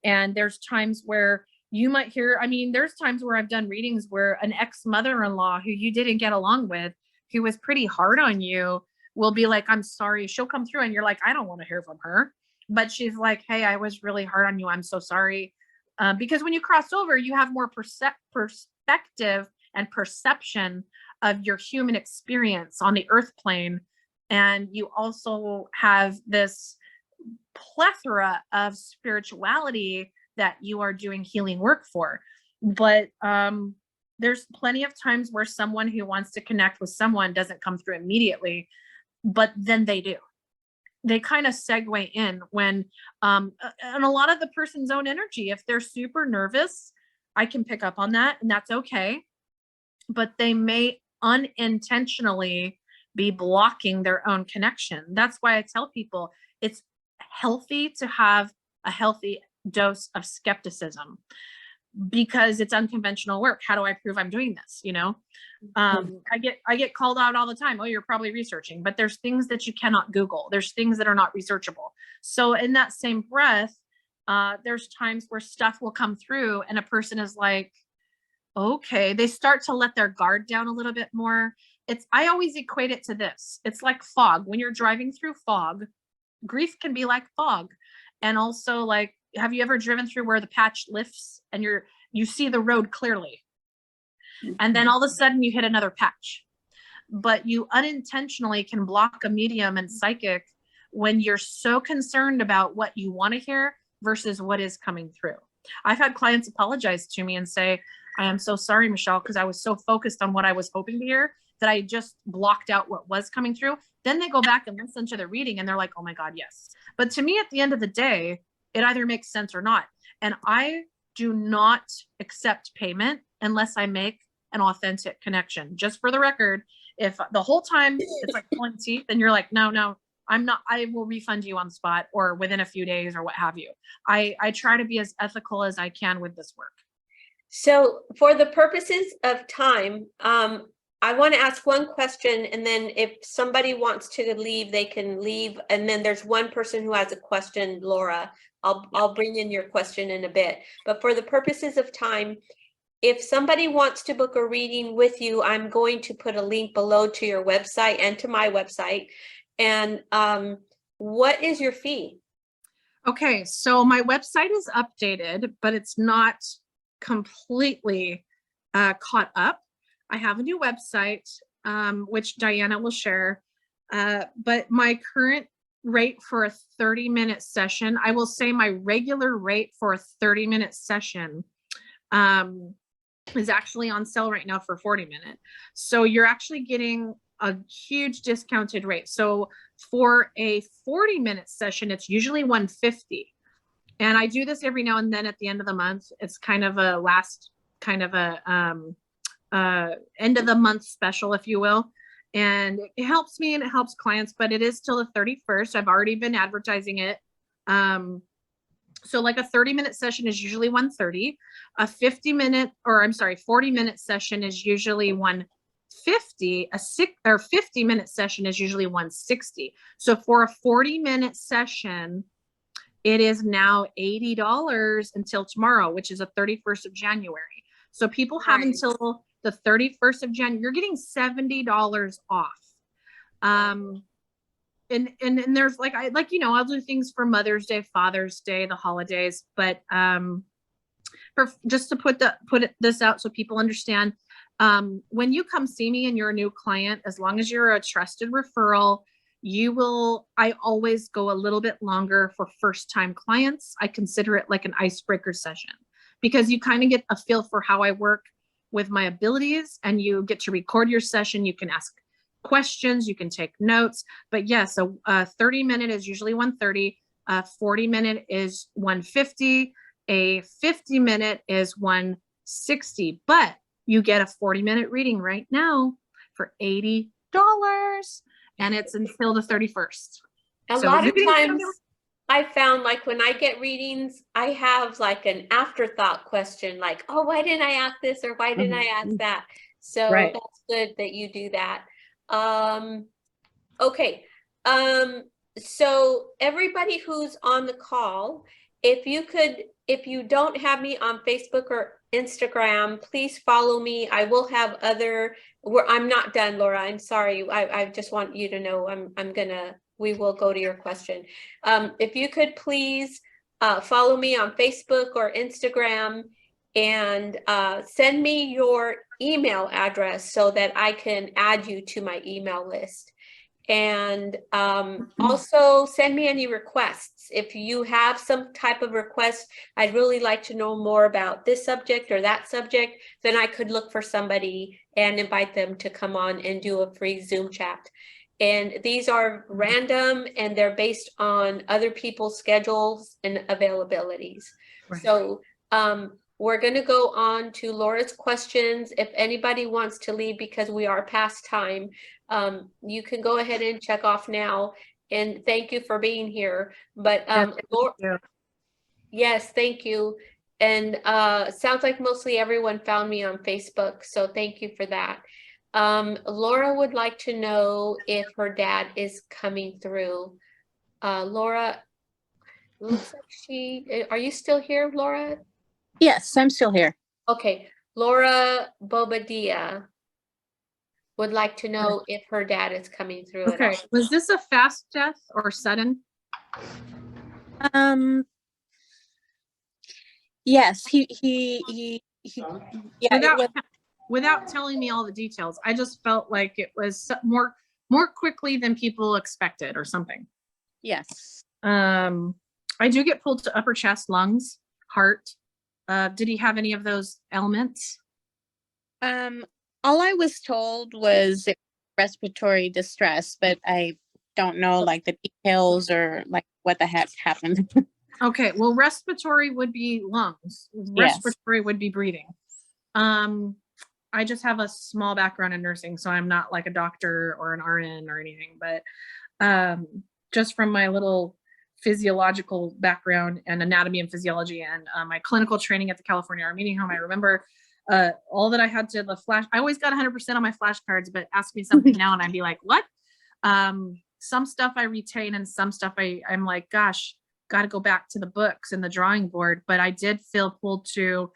And there's times where you might hear, there's times where I've done readings where an ex-mother-in-law who you didn't get along with, who was pretty hard on you, will be like, I'm sorry. She'll come through and you're like, I don't want to hear from her. But she's like, hey, I was really hard on you. I'm so sorry. Because when you cross over, you have more perspective and perception of your human experience on the earth plane. And you also have this plethora of spirituality that you are doing healing work for. But there's plenty of times where someone who wants to connect with someone doesn't come through immediately, but then they do. They kind of segue in when, and a lot of the person's own energy, if they're super nervous, I can pick up on that, and that's okay. But they may unintentionally be blocking their own connection. That's why I tell people it's healthy to have a healthy dose of skepticism, because it's unconventional work. How do I prove I'm doing this? I get called out all the time. Oh, you're probably researching, but there's things that you cannot Google. There's things that are not researchable. So in that same breath, there's times where stuff will come through and a person is like, okay, they start to let their guard down a little bit more. I always equate it to this. It's like fog. When you're driving through fog, grief can be like fog. And also, like, have you ever driven through where the patch lifts and you see the road clearly? And then all of a sudden you hit another patch. but you unintentionally can block a medium and psychic when you're so concerned about what you want to hear versus what is coming through. I've had clients apologize to me and say, I am so sorry, Michelle, because I was so focused on what I was hoping to hear that I just blocked out what was coming through. Then they go back and listen to the reading and they're like, oh my God, yes. But to me, at the end of the day, it either makes sense or not. And I do not accept payment unless I make an authentic connection. Just for the record, if the whole time it's like pulling teeth and you're like, no, I'm not, I will refund you on the spot or within a few days or what have you. I try to be as ethical as I can with this work. So for the purposes of time, I want to ask one question, and then if somebody wants to leave, they can leave. And then there's one person who has a question, Laura. I'll bring in your question in a bit. But for the purposes of time, if somebody wants to book a reading with you, I'm going to put a link below to your website and to my website. And what is your fee? Okay, so my website is updated, but it's not completely caught up. I have a new website, which Diana will share, but my current rate for a 30-minute session, I will say my regular rate for a 30-minute session is actually on sale right now for 40-minute. So you're actually getting a huge discounted rate. So for a 40-minute session, it's usually $150. And I do this every now and then at the end of the month. It's kind of a last kind of a end of the month special, if you will. And it helps me and it helps clients, but it is till the 31st. I've already been advertising it. So like a 30-minute session is usually $130. A 40-minute session is usually $150. A 50-minute session is usually $160. So for a 40-minute session, it is now $80 until tomorrow, which is the 31st of January. So people have until the 31st of January. You're getting $70 off. And there's I'll do things for Mother's Day, Father's Day, the holidays, but just to put this out so people understand, when you come see me and you're a new client, as long as you're a trusted referral, I always go a little bit longer for first time clients. I consider it like an icebreaker session because you kind of get a feel for how I work with my abilities, and you get to record your session. You can ask questions, you can take notes, but yes, a 30-minute is usually $130. A 40-minute is $150. A 50-minute is $160, but you get a 40-minute reading right now for $80. And it's until the 31st. A lot of times I found, like, when I get readings, I have like an afterthought question, like, oh, why didn't I ask this? Or why didn't I ask that? So that's good that you do that. Okay. So everybody who's on the call, if you don't have me on Facebook or Instagram, please follow me. I will have I'm not done, Laura. I'm sorry. I just want you to know we will go to your question. If you could please follow me on Facebook or Instagram and send me your email address so that I can add you to my email list. And also send me any requests. If you have some type of request, I'd really like to know more about this subject or that subject, then I could look for somebody and invite them to come on and do a free Zoom chat. And these are random and they're based on other people's schedules and availabilities. Right. So we're going to go on to Laura's questions. If anybody wants to leave because we are past time, you can go ahead and check off now. And thank you for being here. But Laura, yes, thank you. And sounds like mostly everyone found me on Facebook. So thank you for that. Laura would like to know if her dad is coming through. Laura, looks like are you still here, Laura? Yes, I'm still here. Okay, Laura Bobadilla would like to know if her dad is coming through at all. Was this a fast death or sudden? Yes, he yeah, without telling me all the details. I just felt like it was more quickly than people expected or something. Yes. I do get pulled to upper chest, lungs, heart. Did he have any of those elements? All I was told was respiratory distress, but I don't know like the details or like what the heck happened. Okay, well, respiratory would be lungs. Yes. Respiratory would be breathing. I just have a small background in nursing, so I'm not like a doctor or an RN or anything, but just from my little physiological background and anatomy and physiology and my clinical training at the California Armenian Home, I remember all that I had to the flash. I always got 100% on my flashcards, but ask me something now and I'd be like, what? Some stuff I retain and some stuff I'm like, gosh, got to go back to the books and the drawing board. But I did feel pulled to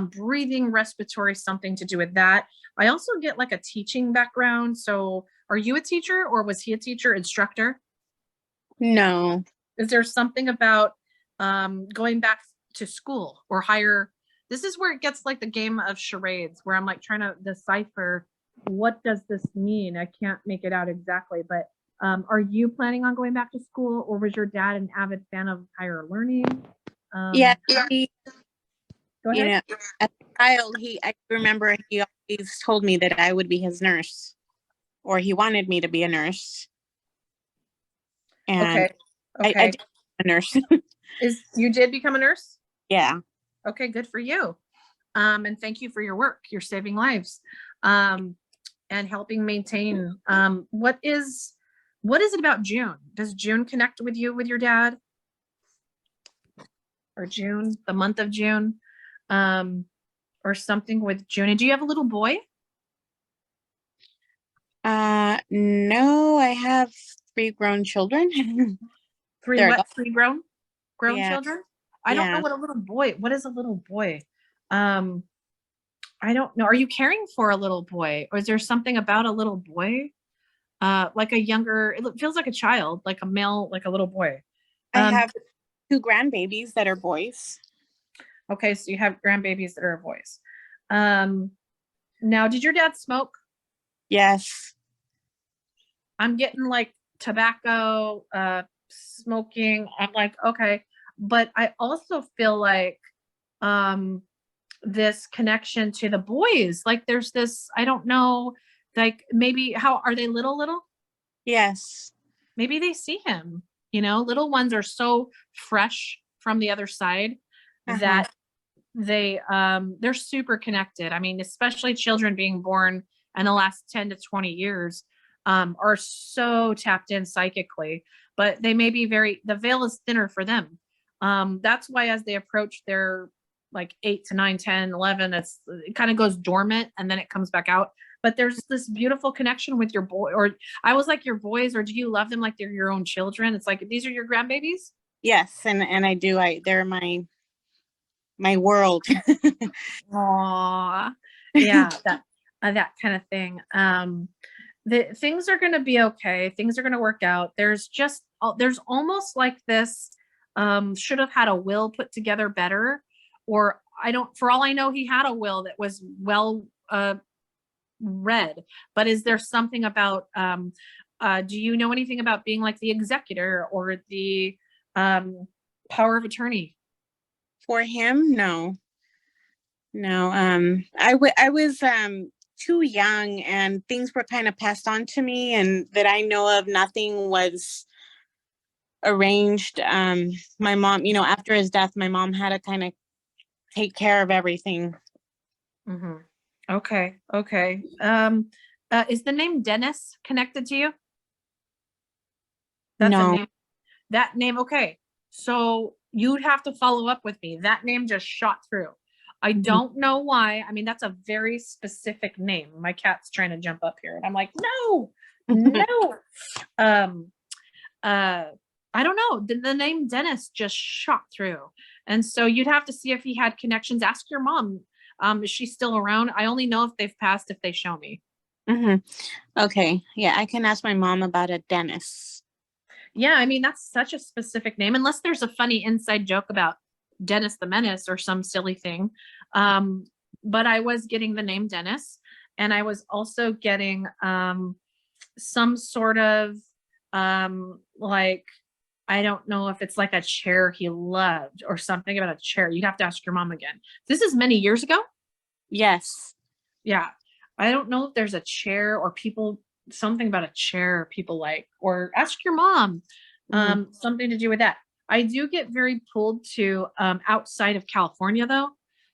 breathing, respiratory, something to do with that. I also get like a teaching background. So are you a teacher or was he a teacher, instructor? No. Is there something about going back to school or higher? This is where it gets like the game of charades where I'm like trying to decipher what does this mean? I can't make it out exactly, but are you planning on going back to school or was your dad an avid fan of higher learning? Yeah. Go ahead. You know, as a child, I remember he always told me that I would be his nurse, or he wanted me to be a nurse. And Okay. I Okay. did a nurse. You did become a nurse? Yeah. Okay, good for you. And thank you for your work. You're saving lives and helping maintain. What is it about June? Does June connect with you with your dad? Or June, the month of June? Or something with June? And do you have a little boy? No, I have 3 grown children. Three They're what? adults. 3 grown Yeah. children? I don't know Yeah. what a little boy. What is a little boy? I don't know. Are you caring for a little boy, or is there something about a little boy? Like a younger, it feels like a child, like a male, like a little boy. I have 2 grandbabies that are boys. Okay, so you have grandbabies that are boys. Now, did your dad smoke? Yes. I'm getting like tobacco, smoking. I'm like, okay. But I also feel like this connection to the boys. Like there's this, I don't know, like maybe how are they little? Yes. Maybe they see him, little ones are so fresh from the other side that they're super connected. I mean, especially children being born in the last 10 to 20 years are so tapped in psychically, but they may be the veil is thinner for them. That's why as they approach their like 8 to 9, 10, 11, it kind of goes dormant and then it comes back out. But there's this beautiful connection with your boy, or I was like your boys, or do you love them like they're your own children? It's like, these are your grandbabies? Yes. And I do. They're my world. Aww. Yeah, that kind of thing. Things are going to be okay. Things are going to work out. There's almost like this should have had a will put together better, or for all I know, he had a will that was well read, but is there something about do you know anything about being like the executor or the power of attorney? For him? No. I was too young and things were kind of passed on to me, and that I know of, nothing was arranged. My mom, after his death, my mom had to kind of take care of everything. Mm-hmm. Okay. Is the name Dennis connected to you? That's No. a name. That name, okay. So you'd have to follow up with me. That name just shot through. I don't know why. I mean, that's a very specific name. My cat's trying to jump up here and I'm like, no. I don't know. The name Dennis just shot through. And so you'd have to see if he had connections. Ask your mom. Is she still around? I only know if they've passed if they show me. Okay. Yeah, I can ask my mom about a Dennis. Yeah, I mean, that's such a specific name, unless there's a funny inside joke about Dennis the Menace or some silly thing. but I was getting the name Dennis, and I was also getting some sort of like, I don't know if it's like a chair he loved or something about a chair. You'd have to ask your mom again. This is many years ago. Yes. Yeah. I don't know if there's a chair or people, something about a chair people like, or ask your mom, something to do with that. I do get very pulled to outside of California though.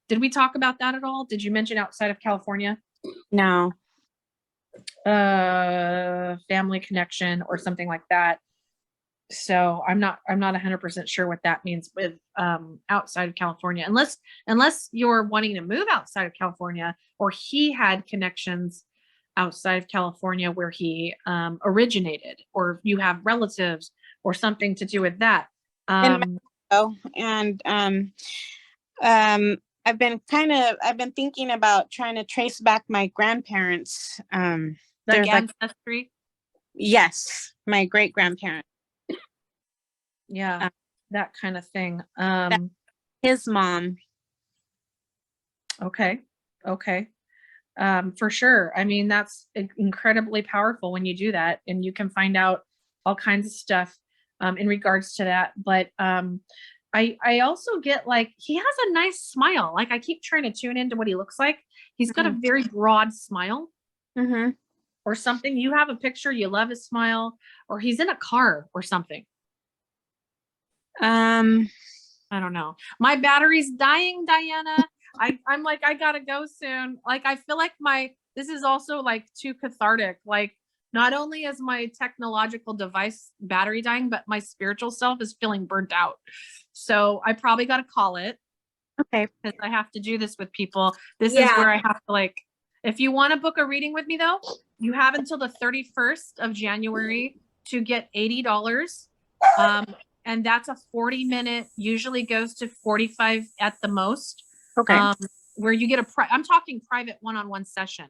Did we talk about that at all? Did you mention outside of California? No. Family connection or something like that. So I'm not 100% sure what that means with outside of California, unless you're wanting to move outside of California, or he had connections outside of California where he originated, or you have relatives or something to do with that. Oh, and I've been thinking about trying to trace back my grandparents. Like ancestry. Yes, my great grandparents. Yeah, that kind of thing. His mom. Okay. For sure. I mean, that's incredibly powerful when you do that, and you can find out all kinds of stuff in regards to that. But I also get like, he has a nice smile. Like I keep trying to tune into what he looks like. He's got a very broad smile. Or something. You have a picture, you love his smile, or he's in a car or something. I don't know. My battery's dying, Diana. I'm like, I gotta go soon. Like, I feel like this is also like too cathartic. Like, not only is my technological device battery dying, but my spiritual self is feeling burnt out. So I probably got to call it. Okay. Because I have to do this with people. This is where I have to like, if you want to book a reading with me though, you have until the 31st of January to get $80. And that's a 40-minute, usually goes to 45 at the most. Okay. Where you get I'm talking private one-on-one session.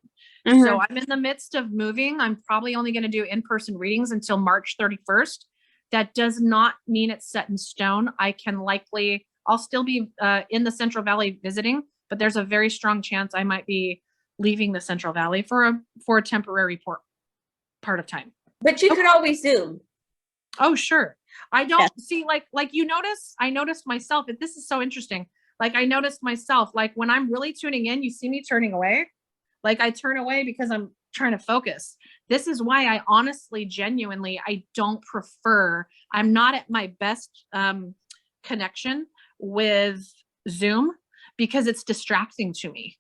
So I'm in the midst of moving. I'm probably only going to do in-person readings until March 31st. That does not mean it's set in stone. I'll still be in the Central Valley visiting, but there's a very strong chance I might be leaving the Central Valley for a temporary part of time. But you could always Zoom. Oh, sure. I don't see like you notice, I noticed myself, this is so interesting. Like I noticed myself, like when I'm really tuning in, you see me turning away. Like I turn away because I'm trying to focus. This is why I honestly, genuinely, I don't prefer, I'm not at my best connection with Zoom because it's distracting to me.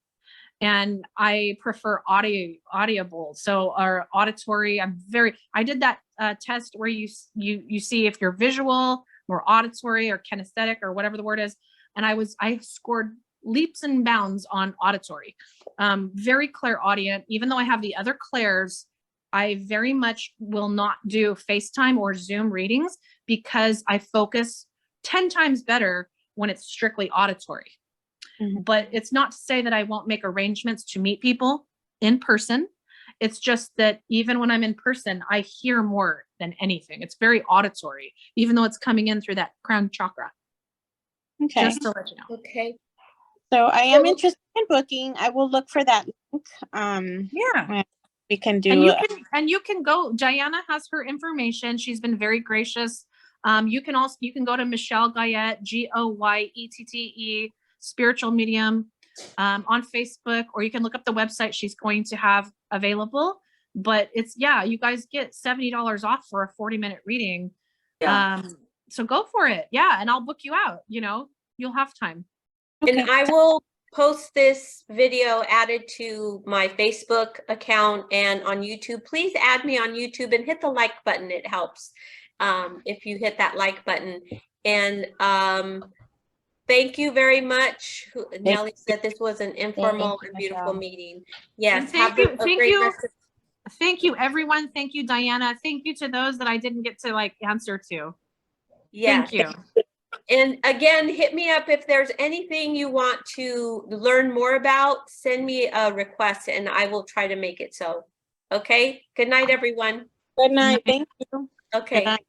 And I prefer audible. So our auditory, I did that test where you see if you're visual or auditory or kinesthetic or whatever the word is. And I scored leaps and bounds on auditory, very clairaudient. Even though I have the other clairs, I very much will not do FaceTime or Zoom readings because I focus 10 times better when it's strictly auditory. But it's not to say that I won't make arrangements to meet people in person. It's just that even when I'm in person, I hear more than anything. It's very auditory, even though it's coming in through that crown chakra. Okay. Just to let you know. Okay. So I am interested in booking. I will look for that link. Yeah. We can do. And you can go. Diana has her information. She's been very gracious. You can go to Michelle Goyette, Goyette, spiritual medium, on Facebook, or you can look up the website she's going to have available. But you guys get $70 off for a 40-minute reading. Yeah. So go for it. Yeah. And I'll book you out, you'll have time. And I will post this video added to my Facebook account and on YouTube. Please add me on YouTube and hit the like button. It helps if you hit that like button. And thank you very much. Nellie said this was an informal and beautiful meeting. Yes. Thank you, everyone. Thank you, Diana. Thank you to those that I didn't get to answer to. Yes. Thank you. And again, hit me up if there's anything you want to learn more about. Send me a request and I will try to make it so. Okay. Good night, everyone. Good night. Thank you. Okay. Good night.